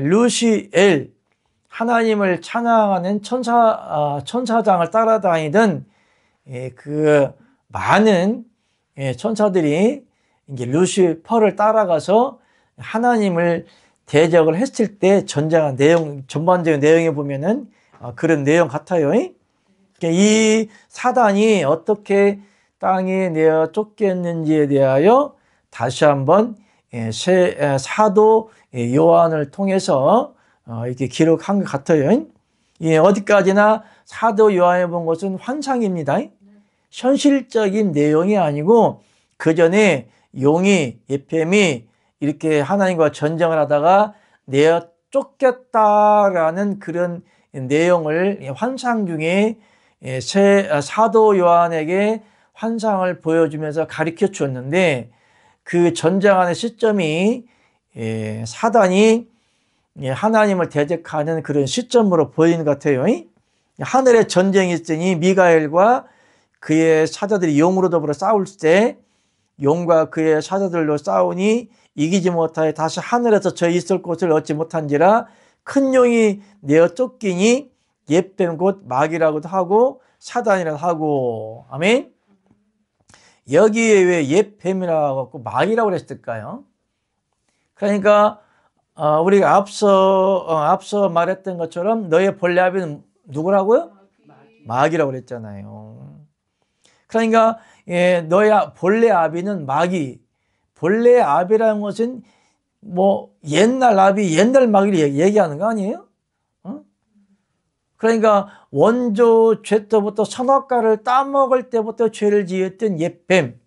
루시엘 하나님을 찬양하는 천사장을 따라다니던 그 많은 천사들이 이제 루시퍼를 따라가서 하나님을 대적을 했을 때 전쟁한 내용 전반적인 내용에 보면은 그런 내용 같아요. 이 사단이 어떻게 땅에 내어 쫓겼는지에 대하여 다시 한번 사도 요한을 통해서 이렇게 기록한 것 같아요. 어디까지나 사도 요한이 본 것은 환상입니다. 현실적인 내용이 아니고 그 전에 용이 예뱀이 이렇게 하나님과 전쟁을 하다가 내어 쫓겼다라는 그런 내용을 환상 중에 사도 요한에게 환상을 보여주면서 가르쳐 주었는데 그 전쟁하는 시점이 사단이 하나님을 대적하는 그런 시점으로 보이는 것 같아요. 하늘에 전쟁이 있으니 미가엘과 그의 사자들이 용으로 더불어 싸울 때 용과 그의 사자들로 싸우니 이기지 못하여 다시 하늘에서 저희 있을 곳을 얻지 못한지라. 큰 용이 내어 쫓기니 예뱀 곧 마귀라고도 하고 사단이라고 하고. 아멘. 여기에 왜 예뱀이라고 하고 마귀라고 그랬을까요? 그러니까 우리가 앞서 말했던 것처럼 너의 본래 아비는 누구라고요? 마귀라고 그랬잖아요. 그러니까 너의 본래 아비는 마귀. 본래 아비라는 것은 뭐 옛날 아비, 옛날 마귀를 얘기하는 거 아니에요? 그러니까 원조 죄 때부터 선악과를 따먹을 때부터 죄를 지었던 예뱀.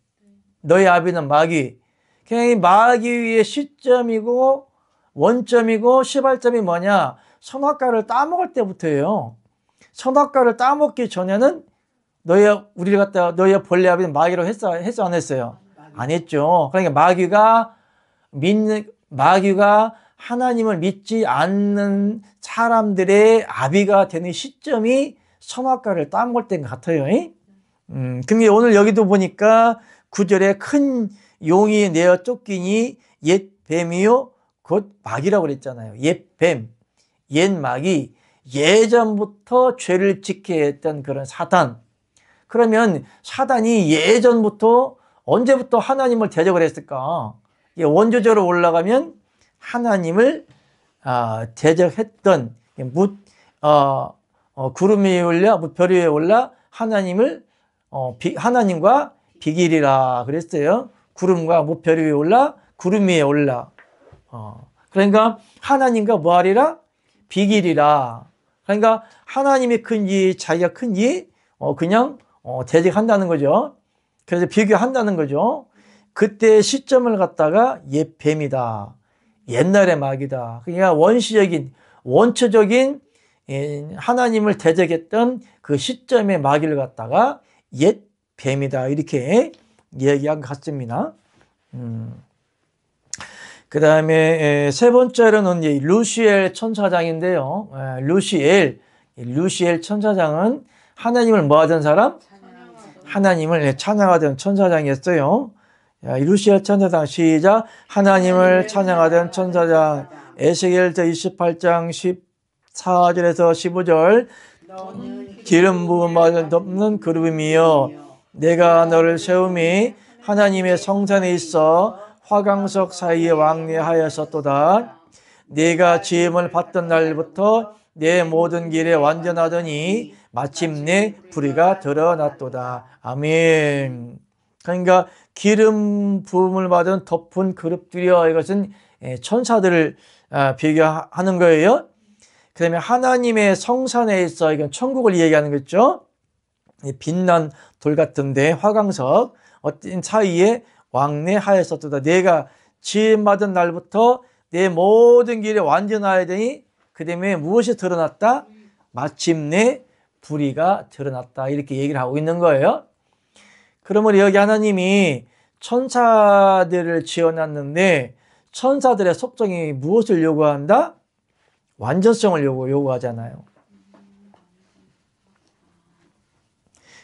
너의 아비는 마귀. 그냥 마귀의 시점이고 원점이고 시발점이 뭐냐? 선악과를 따먹을 때부터예요. 선악과를 따먹기 전에는 우리를 갖다가 너의 본래 아비는 마귀라고 했어 안 했어요? 안 했죠. 그러니까 마귀가 하나님을 믿지 않는 사람들의 아비가 되는 시점이 선악과를 따먹을 때인 것 같아요. 근데 오늘 여기도 보니까 9절에 큰 용이 내어 쫓기니 옛 뱀이요 곧 마귀라고 그랬잖아요. 옛 뱀, 옛 마귀, 예전부터 죄를 짓게 했던 그런 사단. 그러면 사단이 예전부터 언제부터 하나님을 대적을 했을까? 원조적으로 올라가면 하나님을 대적했던 구름 위에 올라 별 위에 올라 하나님과 비길이라 그랬어요. 구름과 별 위에 올라 구름 위에 올라. 그러니까 하나님과 뭐하리라? 비길이라. 그러니까 하나님이 큰지 자기가 큰지 그냥 대적한다는 거죠. 그래서 비교한다는 거죠. 그때 시점을 갖다가 옛 뱀이다. 옛날의 마귀다. 그러니까 원초적인 하나님을 대적했던 그 시점의 마귀를 갖다가 옛 뱀이다. 이렇게 얘기한 것 같습니다. 그 다음에 세 번째로는 이제 루시엘 천사장인데요. 루시엘 천사장은 하나님을 뭐 하던 사람? 하나님을 찬양하던 천사장이었어요. 루시엘 천사장 시작. 하나님을 찬양하던 천사장. 에스겔서 28장 14절에서 15절. 기름 부음 받은 덮는 그룹이여 내가 너를 세움이 하나님의 성산에 있어 화강석 사이에 왕래하였었도다. 네가 지음을 받던 날부터 내 모든 길에 완전하더니 마침내 불의가 드러났도다. 아멘. 그러니까 기름 부음을 받은 덮은 그룹들이여, 이것은 천사들을 비교하는 거예요. 그 다음에 하나님의 성산에 있어, 이건 천국을 얘기하는 거죠. 빛난 돌 같은데 화강석 어떤 사이에 왕래하였었도다. 내가 지음받은 날부터 내 모든 길에 완전하야 되니 그 다음에 무엇이 드러났다? 마침내 불의가 드러났다. 이렇게 얘기를 하고 있는 거예요. 그러면 여기 하나님이 천사들을 지어놨는데 천사들의 속성이 무엇을 요구한다? 완전성을 요구하잖아요.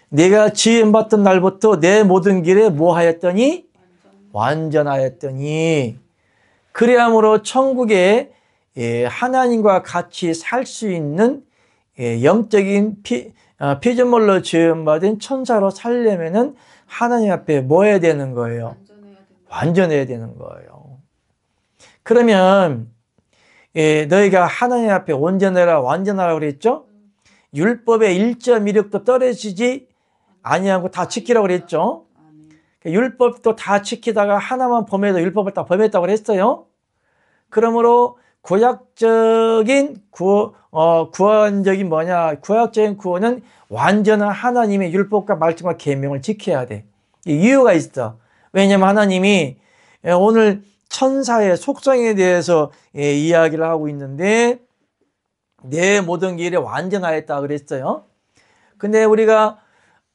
내가 지음받던 날부터 내 모든 길에 뭐 하였더니? 완전하였더니. 그래야므로 천국에 하나님과 같이 살 수 있는 영적인 피조물로 지음받은 천사로 살려면은 하나님 앞에 뭐 해야 되는 거예요? 완전해야 되는 거예요. 그러면 너희가 하나님 앞에 온전해라 완전하라고 그랬죠? 율법의 1.16도 떨어지지 아니하고 다 지키라고 그랬죠? 율법도 다 지키다가 하나만 범해도 율법을 다 범했다고 그랬어요. 그러므로 구약적인 구원적인 뭐냐? 구약적인 구원은 완전한 하나님의 율법과 말씀과 계명을 지켜야 돼. 이유가 있어. 왜냐하면 하나님이 오늘 천사의 속성에 대해서 이야기를 하고 있는데 내 모든 길에 완전하였다 그랬어요. 근데 우리가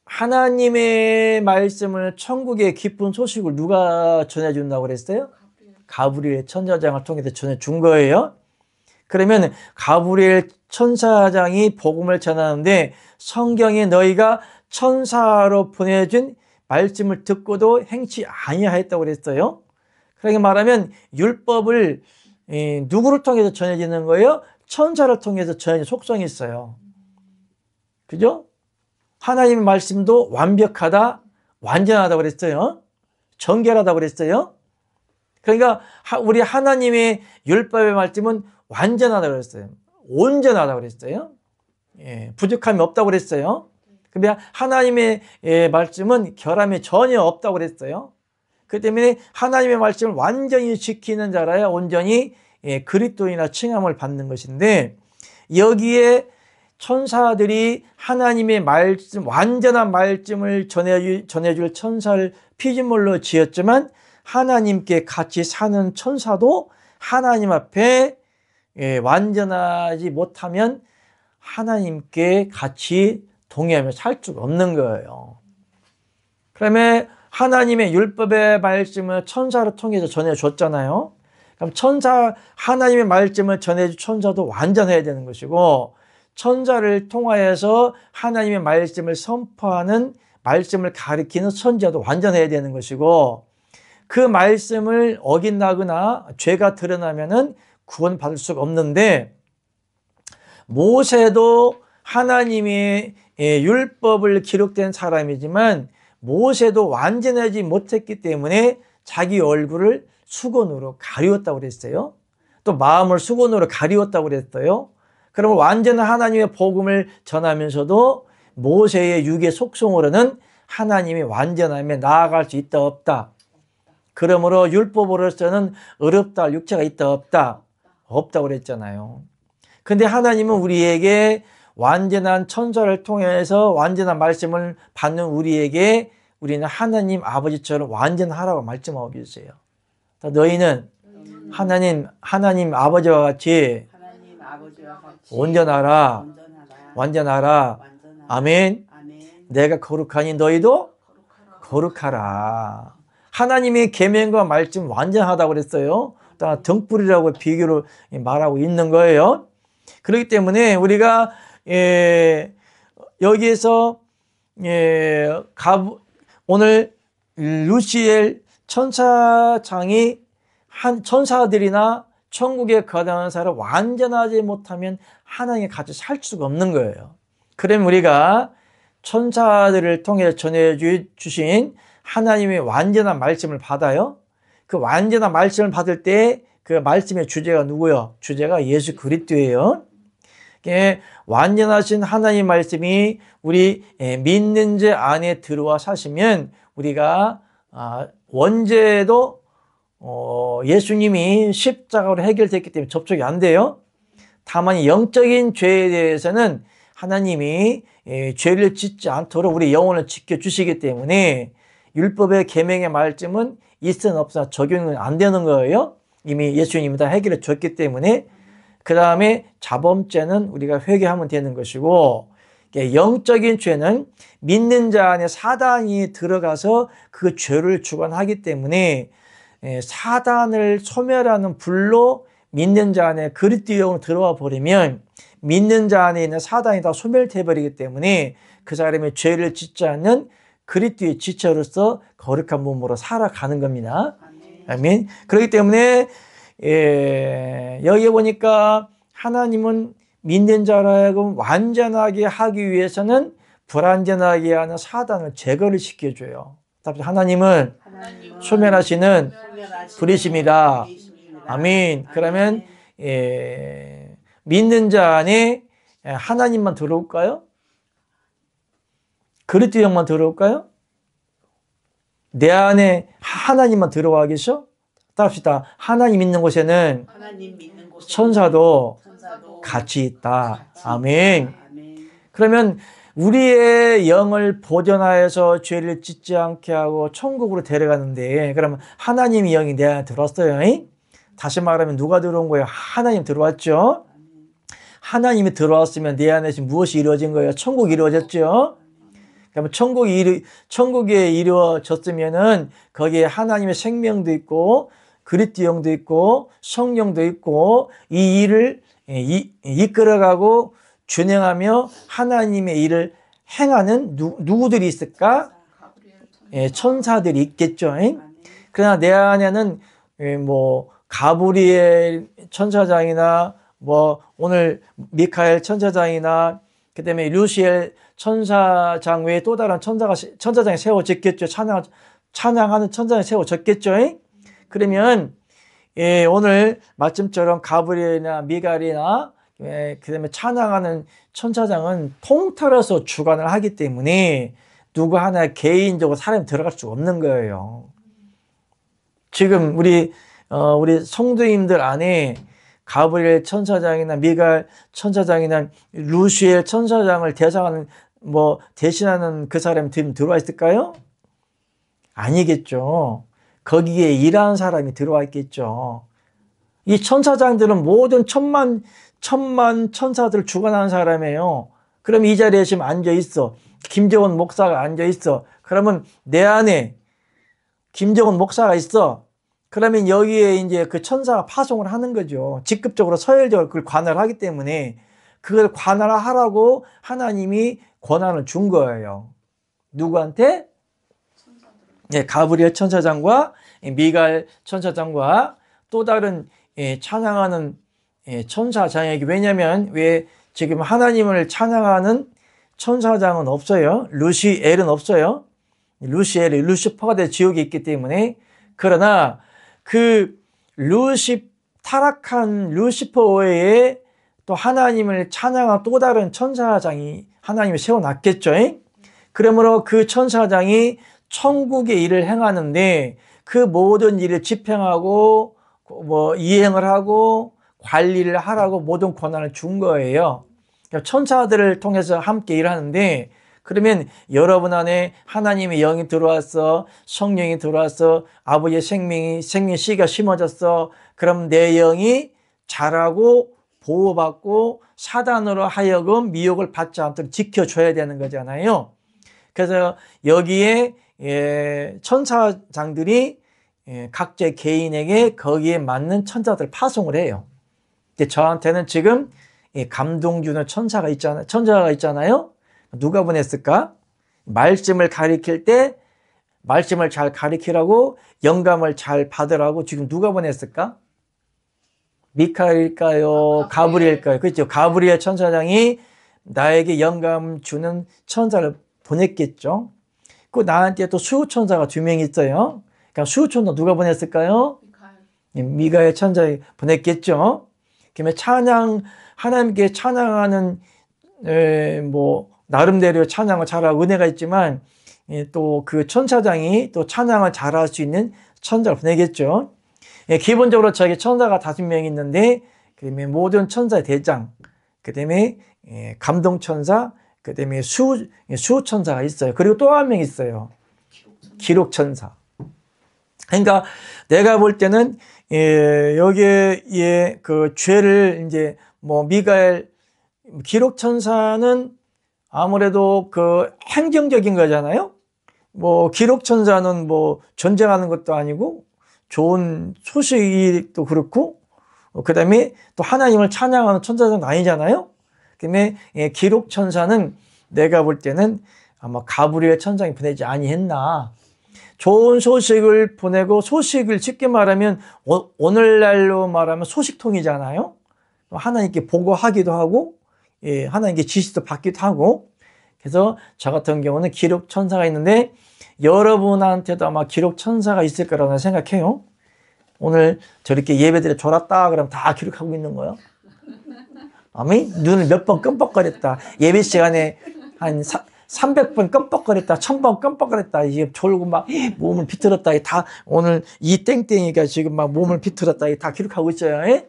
하나님의 말씀을 천국의 기쁜 소식을 누가 전해준다고 그랬어요? 가브리엘 천사장을 통해서 전해준 거예요. 그러면 가브리엘 천사장이 복음을 전하는데 성경에 너희가 천사로 보내준 말씀을 듣고도 행치 아니하였다고 그랬어요. 그렇게 말하면 율법을 누구를 통해서 전해지는 거예요? 천사를 통해서 전해지는 속성이 있어요. 그죠? 하나님의 말씀도 완벽하다, 완전하다고 그랬어요. 정결하다고 그랬어요. 그러니까 우리 하나님의 율법의 말씀은 완전하다고 그랬어요. 온전하다고 그랬어요. 부족함이 없다고 그랬어요. 근데 하나님의 말씀은 결함이 전혀 없다고 그랬어요. 그 때문에 하나님의 말씀을 완전히 지키는 자라야 온전히 그리스도인이나 칭함을 받는 것인데, 여기에 천사들이 하나님의 말씀, 완전한 말씀을 전해줄 천사를 피조물로 지었지만 하나님께 같이 사는 천사도 하나님 앞에 완전하지 못하면 하나님께 같이 동의하며 살 수가 없는 거예요. 그러면 하나님의 율법의 말씀을 천사를 통해서 전해줬잖아요. 그럼 하나님의 말씀을 전해준 천사도 완전해야 되는 것이고, 천사를 통하여서 하나님의 말씀을 선포하는, 말씀을 가리키는 선지자도 완전해야 되는 것이고, 그 말씀을 어긴다거나 죄가 드러나면은 구원받을 수가 없는데, 모세도 하나님의 율법을 기록된 사람이지만 모세도 완전하지 못했기 때문에 자기 얼굴을 수건으로 가리웠다고 그랬어요. 또 마음을 수건으로 가리웠다고 그랬어요. 그러면 완전한 하나님의 복음을 전하면서도 모세의 육의 속성으로는 하나님이 완전함에 나아갈 수 있다 없다. 그러므로 율법으로서는 어렵다 할 육체가 있다 없다. 없다고 그랬잖아요. 근데 하나님은 우리에게 완전한 천사를 통해서 완전한 말씀을 받는 우리에게 우리는 하나님 아버지처럼 완전하라고 말씀하고 계세요. 너희는 하나님 아버지와 같이 온전하라, 완전하라. 아멘. 내가 거룩하니 너희도 거룩하라. 하나님의 계명과 말씀 완전하다고 그랬어요. 등불이라고 비교로 말하고 있는 거예요. 그렇기 때문에 우리가 여기에서 오늘 루시엘 천사장이 한 천사들이나 천국에 거하는 사람을 완전하지 못하면 하나님과 같이 살 수가 없는 거예요. 그러면 우리가 천사들을 통해 전해주신 하나님의 완전한 말씀을 받아요. 그 완전한 말씀을 받을 때 그 말씀의 주제가 누구요? 주제가 예수 그리스도예요. 완전하신 하나님 말씀이 우리 믿는 자 안에 들어와 사시면 우리가 원죄도 예수님이 십자가로 해결됐기 때문에 접촉이 안 돼요. 다만 영적인 죄에 대해서는 하나님이 죄를 짓지 않도록 우리 영혼을 지켜주시기 때문에 율법의 계명의 말씀은 있으나 없으나 적용은 안 되는 거예요. 이미 예수님이 다 해결해 줬기 때문에. 그 다음에 자범죄는 우리가 회개하면 되는 것이고, 영적인 죄는 믿는 자 안에 사단이 들어가서 그 죄를 주관하기 때문에 사단을 소멸하는 불로 믿는 자 안에 그리스도 영으로 들어와 버리면 믿는 자 안에 있는 사단이 다 소멸돼 버리기 때문에 그 사람의 죄를 짓지 않는 그리스도의 지체로서 거룩한 몸으로 살아가는 겁니다. 아멘. 그렇기 때문에 여기 보니까 하나님은 믿는 자로 하여금 완전하게 하기 위해서는 불완전하게 하는 사단을 제거를 시켜줘요. 하나님은 소멸하시는 불이십니다. 아멘. 그러면 믿는 자 안에 하나님만 들어올까요? 그리스도 영만 들어올까요? 내 안에 하나님만 들어와겠어? 따릅시다. 하나님 있는 곳에는 천사도 같이 있다. 아멘. 그러면 우리의 영을 보존하여서 죄를 짓지 않게 하고 천국으로 데려가는데, 그러면 하나님의 영이 내 안에 들어왔어요. 다시 말하면 누가 들어온 거예요? 하나님 들어왔죠. 하나님이 들어왔으면 내 안에 지금 무엇이 이루어진 거예요? 천국이 이루어졌죠. 그러면 천국에 이루어졌으면은 거기에 하나님의 생명도 있고 그리스도 영도 있고 성령도 있고 이 일을 이끌어가고 준행하며 하나님의 일을 행하는 누구들이 있을까? 천사들이 있겠죠. 그러나 내 안에는 뭐 가브리엘 천사장이나 뭐 오늘 미카엘 천사장이나 그다음에 루시엘 천사장 외에 또 다른 천사장이 세워졌겠죠. 찬양하는 천사장이 세워졌겠죠. 그러면 오늘 말씀처럼 가브리엘이나 미가엘이나 그다음에 찬양하는 천사장은 통틀어서 주관을 하기 때문에 누구 하나 개인적으로 사람이 들어갈 수 없는 거예요. 지금 우리 성도님들 안에 가브리엘 천사장이나 미가엘 천사장이나 루시엘 천사장을 대신하는 그 사람이 들어와 있을까요? 아니겠죠. 거기에 일하는 사람이 들어와 있겠죠. 이 천사장들은 모든 천만 천사들을 주관하는 사람이에요. 그럼 이 자리에 지금 앉아 있어. 김정은 목사가 앉아 있어. 그러면 내 안에 김정은 목사가 있어. 그러면 여기에 이제 그 천사가 파송을 하는 거죠. 직급적으로 서열적으로 그걸 관할하기 때문에 그걸 관할하라고 하나님이 권한을 준 거예요. 누구한테? 가브리엘 천사장과 미가엘 천사장과 또 다른 찬양하는 천사장에게. 왜냐하면 왜 지금 하나님을 찬양하는 천사장은 없어요. 루시엘은 없어요. 루시퍼가 될 지옥에 있기 때문에. 그러나 그 타락한 루시퍼 외에 또 하나님을 찬양한 또 다른 천사장이 하나님이 세워놨겠죠. 그러므로 그 천사장이 천국의 일을 행하는데 그 모든 일을 집행하고 이행을 하고 관리를 하라고 모든 권한을 준 거예요. 천사들을 통해서 함께 일하는데, 그러면 여러분 안에 하나님의 영이 들어왔어, 성령이 들어왔어, 아버지의 생명 씨가 심어졌어. 그럼 내 영이 자라고 보호받고 사단으로 하여금 미혹을 받지 않도록 지켜줘야 되는 거잖아요. 그래서 여기에 천사장들이 각자 개인에게 거기에 맞는 천사들 파송을 해요. 근데 저한테는 지금 감동 주는 천사가 있잖아요. 누가 보냈을까? 말씀을 가리킬 때 말씀을 잘 가리키라고 영감을 잘 받으라고 지금 누가 보냈을까? 미카엘일까요? 가브리엘일까요? 그렇죠. 가브리엘 천사장이 나에게 영감 주는 천사를 보냈겠죠. 그 나한테 또 수호천사가 2명 있어요. 그러니까 수호천사 누가 보냈을까요? 미가엘 천사가 보냈겠죠. 그러면 하나님께 찬양하는 나름대로 찬양을 잘하고 은혜가 있지만 또 그 천사장이 또 찬양을 잘할 수 있는 천사를 보내겠죠. 기본적으로 저기 천사가 5명 있는데 그다음에 모든 천사의 대장, 그다음에 감동천사, 그다음에 수호천사가 있어요. 그리고 또 한 명 있어요. 기록천사. 그러니까 내가 볼 때는 여기에 그 죄를 이제 미가엘 기록천사는 아무래도 그 행정적인 거잖아요. 기록천사는 전쟁하는 것도 아니고 좋은 소식도 그렇고, 그 다음에 또 하나님을 찬양하는 천사는 아니잖아요. 그다음에 기록천사는 내가 볼 때는 아마 가브리엘 천사가 보내지 아니했나. 좋은 소식을 보내고, 소식을 쉽게 말하면 오늘날로 말하면 소식통이잖아요. 하나님께 보고하기도 하고 하나님께 지시도 받기도 하고. 그래서 저 같은 경우는 기록천사가 있는데 여러분한테도 아마 기록천사가 있을 거라고 생각해요. 오늘 저렇게 예배드려 졸았다 그러면 다 기록하고 있는 거예요. 아멘. 눈을 몇 번 끔뻑거렸다. 예배 시간에 한 300번 끔뻑거렸다. 1000번 끔뻑거렸다. 이게 졸고 막 몸을 비틀었다. 다 오늘 이 땡땡이가 지금 막 몸을 비틀었다. 다 기록하고 있어요.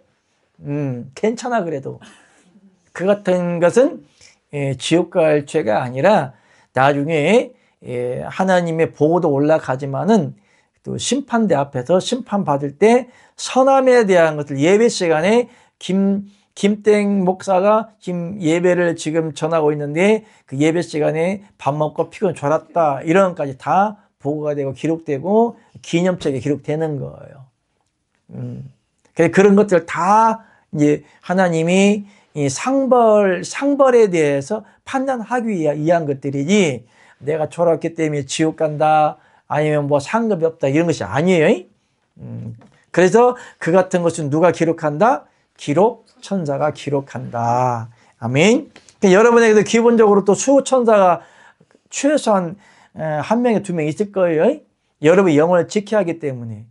괜찮아 그래도. 그 같은 것은 지옥 갈 죄가 아니라 나중에 하나님의 보고도 올라가지만은 또 심판대 앞에서 심판받을 때 선함에 대한 것들 예배 시간에 김땡 목사가 지금 예배를 지금 전하고 있는데 그 예배 시간에 밥 먹고 피곤 졸았다 이런 것까지 다 보고가 되고 기록되고 기념책에 기록되는 거예요. 그런 것들 다 이제 하나님이 이 상벌에 대해서 판단하기 위한 것들이지 내가 졸았기 때문에 지옥 간다 아니면 상급이 없다 이런 것이 아니에요. 그래서 그 같은 것은 누가 기록한다? 기록천사가 기록한다. 아멘. 여러분에게도 기본적으로 또 수호천사가 최소한 1명에 2명 있을 거예요. 여러분의 영혼을 지켜야 하기 때문에.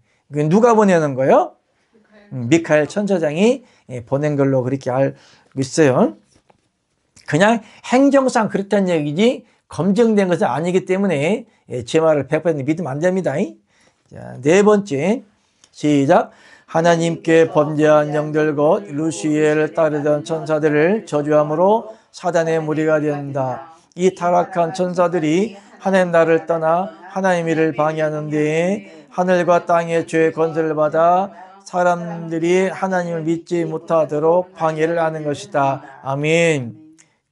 누가 보내는 거예요? 미카엘 천사장이 보낸 걸로 그렇게 알고 있어요. 그냥 행정상 그렇다는 얘기지 검증된 것은 아니기 때문에 제 말을 100% 믿으면 안 됩니다. 자, 4번째 시작. 하나님께 범죄한 영들 곧 루시엘을 따르던 천사들을 저주함으로 사단의 무리가 된다. 이 타락한 천사들이 하나님 나라를 떠나 하나님 일을 방해하는 데에 하늘과 땅의 죄의 건설을 받아 사람들이 하나님을 믿지 못하도록 방해를 하는 것이다. 아멘.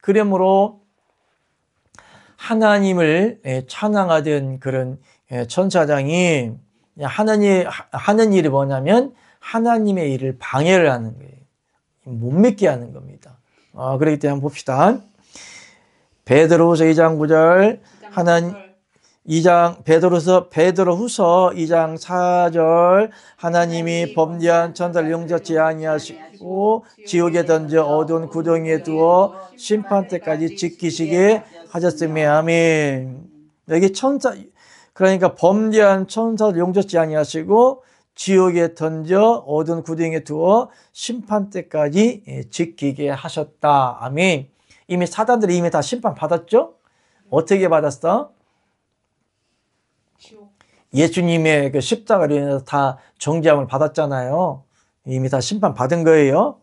그러므로 하나님을 찬양하던 그런 천사장이 하는 일이 뭐냐면 하나님의 일을 방해를 하는 거예요. 못 믿게 하는 겁니다. 그렇기 때문에 한번 봅시다. 베드로후서 2장 9절 베드로후서 2장 4절 하나님이 범죄한 천사를 용서치 아니하시고 지옥에 던져 어두운 구덩이에 두어 심판 때까지 지키시게 하셨으며 아멘. 여기 그러니까 범죄한 천사를 용서치 아니하시고 지옥에 던져 어두운 구덩이에 두어 심판 때까지 지키게 하셨다. 아멘. 이미 사단들이 이미 다 심판 받았죠? 어떻게 받았어? 예수님의 그 십자가로 인해서 다 정죄함을 받았잖아요. 이미 다 심판 받은 거예요.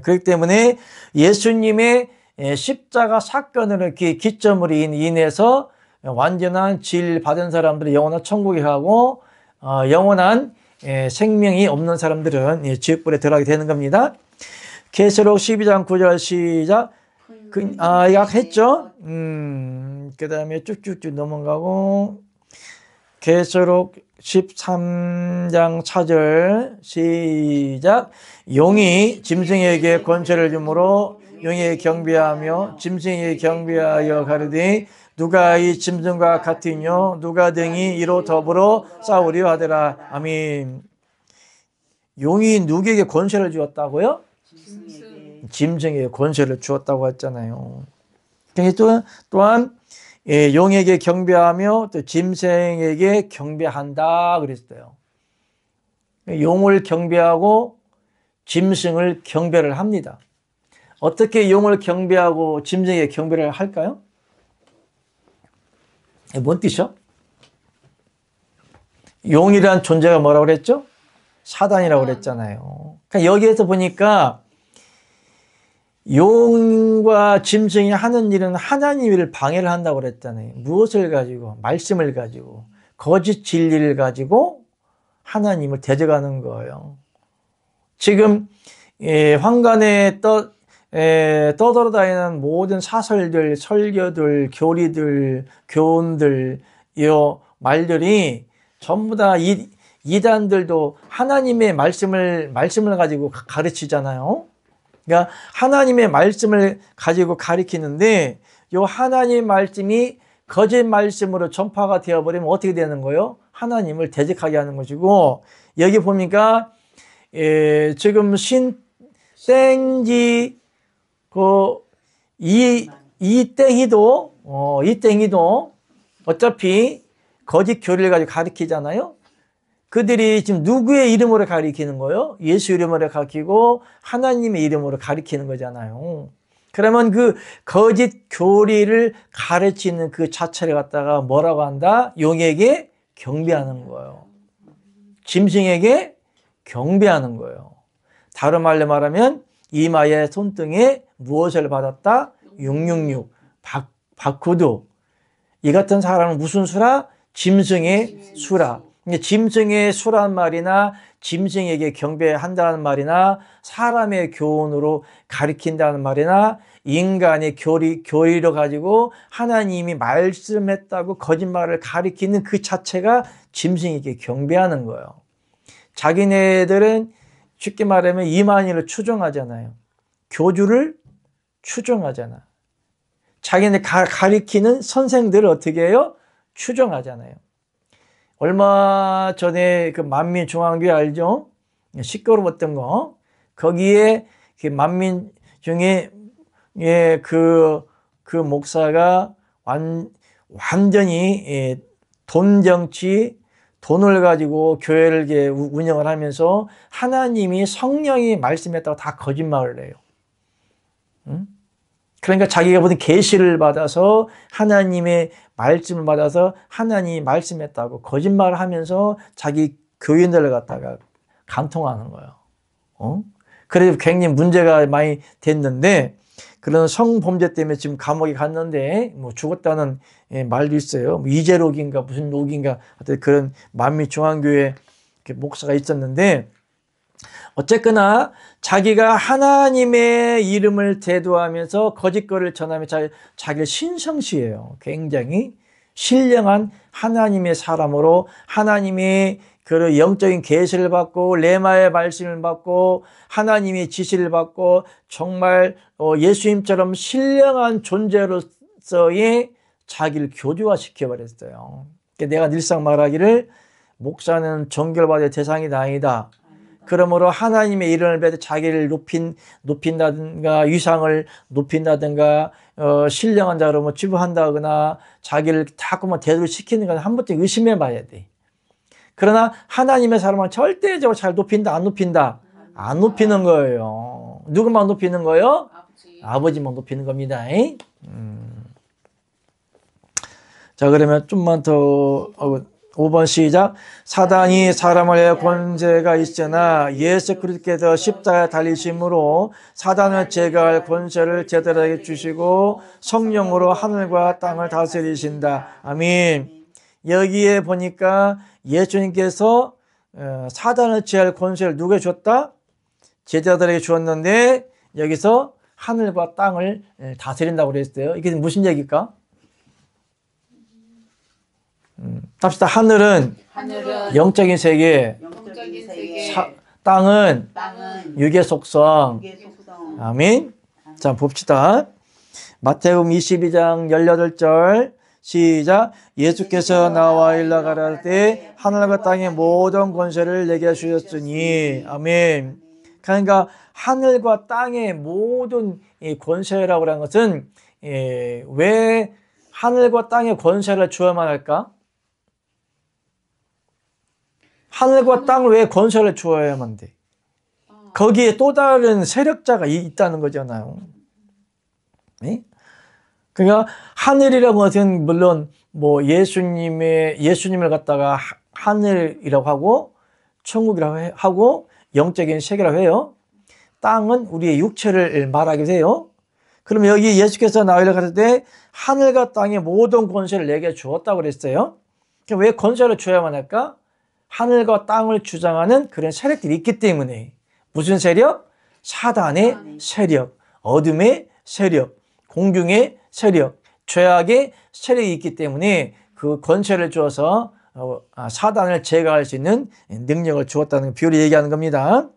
그렇기 때문에 예수님의 십자가 사건으로 기점으로 인해서 완전한 질 받은 사람들은 영원한 천국에 가고 영원한 생명이 없는 사람들은 지옥불에 들어가게 되는 겁니다. 계시록 12장 9절 시작. 약 했죠? 그 다음에 쭉쭉쭉 넘어가고 계시록 13장 4절 시작. 용이 짐승에게 권세를 주므로 용이 경배하며 짐승이 경배하여 가르되 누가 이 짐승과 같으뇨 누가 등이 이로 더불어 싸우려 하더라. 아멘. 용이 누구에게 권세를 주었다고요? 짐승에게 권세를 주었다고 했잖아요. 또한 용에게 경배하며 또 짐승에게 경배한다 그랬어요. 용을 경배하고 짐승을 경배를 합니다. 어떻게 용을 경배하고 짐승에게 경배를 할까요? 뭔 뜻이요? 용이란 존재가 뭐라고 그랬죠? 사단이라고 그랬잖아요. 그러니까 여기에서 보니까 용과 짐승이 하는 일은 하나님 일을 방해를 한다고 그랬잖아요. 무엇을 가지고? 말씀을 가지고, 거짓 진리를 가지고 하나님을 대적하는 거예요. 지금 황간에 떠돌아다니는 모든 사설들, 설교들, 교리들, 교훈들, 이 말들이 전부 다 이단들도 하나님의 말씀을 가지고 가르치잖아요. 그러니까 하나님의 말씀을 가지고 가르치는데 이 하나님의 말씀이 거짓 말씀으로 전파가 되어버리면 어떻게 되는 거예요? 하나님을 대적하게 하는 것이고, 여기 보니까 지금 신땡지 이 땡이도 어차피 거짓 교리를 가지고 가르치잖아요. 그들이 지금 누구의 이름으로 가리키는 거예요? 예수 이름으로 가리키고 하나님의 이름으로 가리키는 거잖아요. 그러면 그 거짓 교리를 가르치는 그 자체를 갖다가 뭐라고 한다? 용에게 경배하는 거예요. 짐승에게 경배하는 거예요. 다른 말로 말하면 이마에 손등에 무엇을 받았다? 666 바쿠드. 이 같은 사람은 무슨 수라? 짐승의 수라. 짐승의 수란 말이나 짐승에게 경배한다는 말이나 사람의 교훈으로 가리킨다는 말이나 인간의 교리로 가지고 하나님이 말씀했다고 거짓말을 가리키는 그 자체가 짐승에게 경배하는 거예요. 자기네들은 쉽게 말하면 이만희를 추종하잖아요. 교주를 추종하잖아. 자기네 가리키는 선생들을 어떻게 해요? 추종하잖아요. 얼마 전에 그 만민중앙교회 알죠? 시끄러웠던 거. 거기에 그 만민 중에 그 목사가 완전히 돈 정치, 돈을 가지고 교회를 운영을 하면서 하나님이 성령이 말씀했다고 다 거짓말을 해요. 응? 그러니까 자기가 무슨 계시를 받아서 하나님의 말씀을 받아서 하나님이 말씀했다고 거짓말을 하면서 자기 교인들을 갖다가 간통하는 거예요. 그래서 굉장히 문제가 많이 됐는데, 그런 성범죄 때문에 지금 감옥에 갔는데 뭐 죽었다는 말도 있어요. 뭐 이재록인가 무슨 녹인가 하여튼 그런 만민중앙교회 목사가 있었는데, 어쨌거나 자기가 하나님의 이름을 대도하면서 거짓거리를 전하며 자기를 신성시해요. 굉장히 신령한 하나님의 사람으로 하나님의 그 영적인 계시를 받고 레마의 말씀을 받고 하나님의 지시를 받고 정말 예수님처럼 신령한 존재로서의 자기를 교조화시켜 버렸어요. 내가 늘상 말하기를 목사는 정결받을 대상이 아니다. 그러므로 하나님의 이름을 배워 자기를 높인다든가 위상을 높인다든가 신령한 자로 뭐 치부한다거나 자기를 자꾸만 대도를 시키는 건 한 번쯤 의심해 봐야 돼. 그러나 하나님의 사람은 절대적으로 잘 높인다 안 높인다? 안 높이는 거예요. 누구만 높이는 거예요? 아버지만 높이는 겁니다. 자, 그러면 좀만 더 5번 시작. 사단이 사람을 위해 권세가 있으나 예수 그리스도께서 십자가에 달리심으로 사단을 제거할 권세를 제자들에게 주시고 성령으로 하늘과 땅을 다스리신다. 아멘. 여기에 보니까 예수님께서 사단을 제할 권세를 누구에게 줬다? 제자들에게 주었는데 여기서 하늘과 땅을 다스린다고 그랬어요. 이게 무슨 얘기일까? 합시다. 하늘은 하늘은 영적인 세계, 영적인 세계, 땅은 땅은 육의 속성. 육의 속성. 아멘. 자, 봅시다. 마태복음 22장 18절 시작. 예수께서 나와 일러 가라사대 하늘과 땅의 모든 권세를 내게 주셨으니. 아멘. 그러니까 하늘과 땅의 모든 이 권세라고 하는 것은 왜 하늘과 땅의 권세를 주어야만 할까? 하늘과 땅을 왜 권세를 주어야만 돼? 거기에 또 다른 세력자가 있다는 거잖아요. 네? 그러니까 하늘이라는 것은 물론 뭐 예수님을 갖다가 하늘이라고 하고 천국이라고 하고 영적인 세계라고 해요. 땅은 우리의 육체를 말하기도 해요. 그럼 여기 예수께서 나와라 가실 때 하늘과 땅의 모든 권세를 내게 주었다고 그랬어요. 그럼 왜 권세를 줘야만 할까? 하늘과 땅을 주장하는 그런 세력들이 있기 때문에. 무슨 세력? 사단의 세력, 어둠의 세력, 공중의 세력, 죄악의 세력이 있기 때문에 그 권세를 주어서 사단을 제거할 수 있는 능력을 주었다는 비유를 얘기하는 겁니다.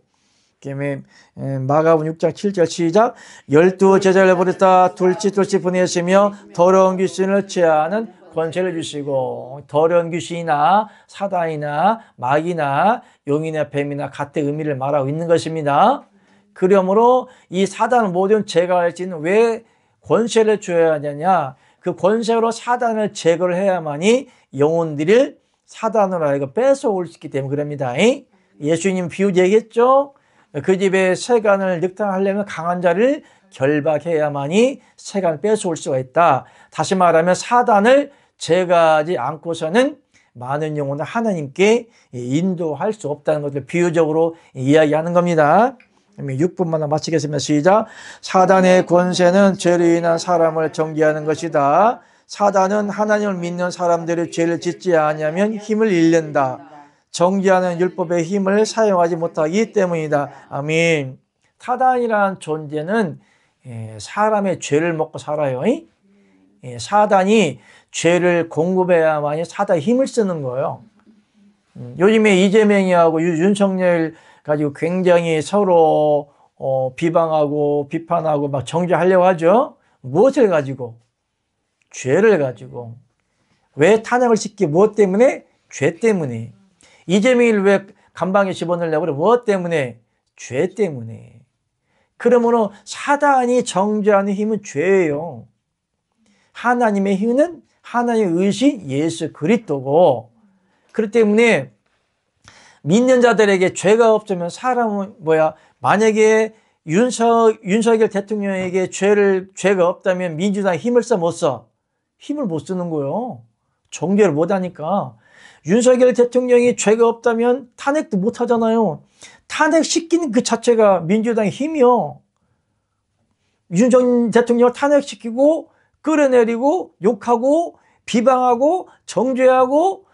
그다음에 마가복음 6장 7절 시작. 12 제자를 버렸다 둘씩 보내시며 더러운 귀신을 제하는 권세를 주시고, 더러운 귀신이나 사단이나 마귀나 용이나 뱀이나 같은 의미를 말하고 있는 것입니다. 그러므로 이 사단을 모든 제거할 수 있는 왜 권세를 줘야 하느냐? 그 권세로 사단을 제거를 해야만이 영혼들을 사단으로 하여금 뺏어올 수 있기 때문에 그럽니다. 예수님 비유 얘기했죠? 그 집에 세간을 늑당하려면 강한 자를 결박해야만이 세간을 뺏어올 수가 있다. 다시 말하면 사단을 제거하지 않고서는 많은 영혼을 하나님께 인도할 수 없다는 것을 비유적으로 이야기하는 겁니다. 6분만 마치겠습니다. 시작. 사단의 권세는 죄로 인한 사람을 정죄하는 것이다. 사단은 하나님을 믿는 사람들이 죄를 짓지 않으면 힘을 잃는다. 정죄하는 율법의 힘을 사용하지 못하기 때문이다. 아멘. 사단이라는 존재는 사람의 죄를 먹고 살아요. 사단이 죄를 공급해야만이 사단이 힘을 쓰는 거예요. 요즘에 이재명이하고 윤석열 가지고 굉장히 서로 비방하고 비판하고 막 정죄하려고 하죠. 무엇을 가지고? 죄를 가지고. 왜 탄핵을 시키고 무엇 때문에? 죄 때문에. 이재명을 왜 감방에 집어넣으려고 그래? 무엇 때문에? 죄 때문에. 그러므로 사단이 정죄하는 힘은 죄예요. 하나님의 힘은 하나님의 의신 예수 그리스도고, 그렇기 때문에 믿는 자들에게 죄가 없으면 사람은 만약에 윤석열 대통령에게 죄가 없다면 민주당이 힘을 써 못 써? 힘을 못 쓰는 거예요. 정죄를 못 하니까. 윤석열 대통령이 죄가 없다면 탄핵도 못 하잖아요. 탄핵시키는 그 자체가 민주당의 힘이요. 윤석열 대통령을 탄핵시키고 끌어내리고 욕하고 비방하고 정죄하고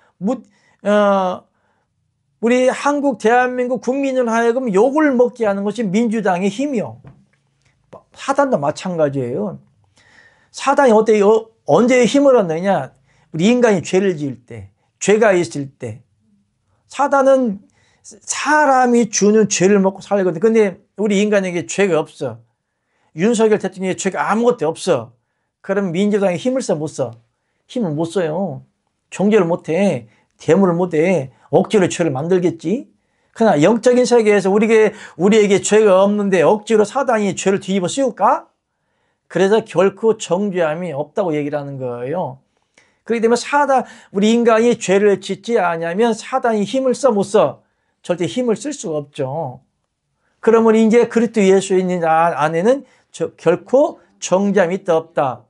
우리 한국 대한민국 국민을 하여금 욕을 먹게 하는 것이 민주당의 힘이요. 사단도 마찬가지예요. 사단이 언제 힘을 얻느냐? 우리 인간이 죄를 지을 때, 죄가 있을 때. 사단은 사람이 주는 죄를 먹고 살거든. 근데 우리 인간에게 죄가 없어. 윤석열 대통령의 죄가 아무것도 없어. 그럼 민주당이 힘을 써 못 써? 힘을 못 써요. 정죄를 못 해. 대물을 못 해. 억지로 죄를 만들겠지. 그러나 영적인 세계에서 우리에게 죄가 없는데 억지로 사단이 죄를 뒤집어 씌울까? 그래서 결코 정죄함이 없다고 얘기를 하는 거예요. 그렇기 때문에 우리 인간이 죄를 짓지 않으면 사단이 힘을 써 못 써? 절대 힘을 쓸 수가 없죠. 그러면 이제 그리스도 예수에 있는 안에는 결코 정죄함이 있다 없다.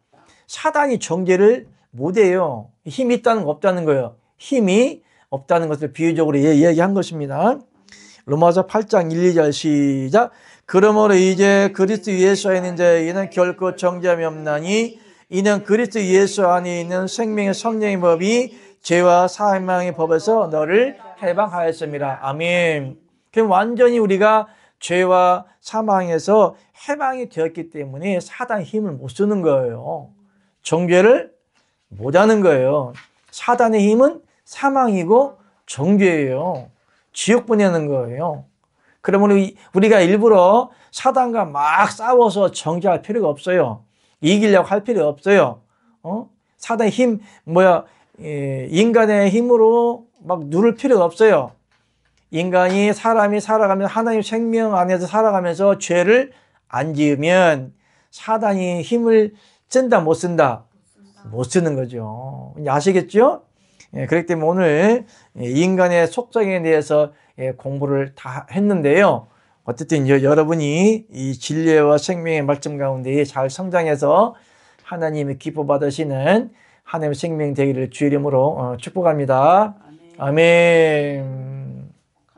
사단이 정죄를 못해요. 힘이 있다는 거 없다는 거예요. 힘이 없다는 것을 비유적으로 이야기한 것입니다. 로마서 8장 1, 2절 시작. 그러므로 이제 그리스도 예수 안에 있는 자에게는 결코 정죄함이 없나니 이는 그리스도 예수 안에 있는 생명의 성령의 법이 죄와 사망의 법에서 너를 해방하였습니다. 아멘. 그럼 완전히 우리가 죄와 사망에서 해방이 되었기 때문에 사단의 힘을 못 쓰는 거예요. 정죄를 못 하는 거예요. 사단의 힘은 사망이고 정죄예요. 지옥 보내는 거예요. 그러면 우리가 일부러 사단과 막 싸워서 정죄할 필요가 없어요. 이기려고 할 필요 없어요. 사단의 인간의 힘으로 막 누를 필요가 없어요. 사람이 살아가면서 하나님 생명 안에서 살아가면서 죄를 안 지으면 사단이 힘을 쓴다, 못 쓴다? 못 쓰는 거죠. 아시겠죠? 그렇기 때문에 오늘 인간의 속성에 대해서 공부를 다 했는데요. 어쨌든 여러분이 이 진리와 생명의 말씀 가운데 잘 성장해서 하나님의 기뻐 받으시는 하나님의 생명 되기를 주의 이름으로 축복합니다. 아멘.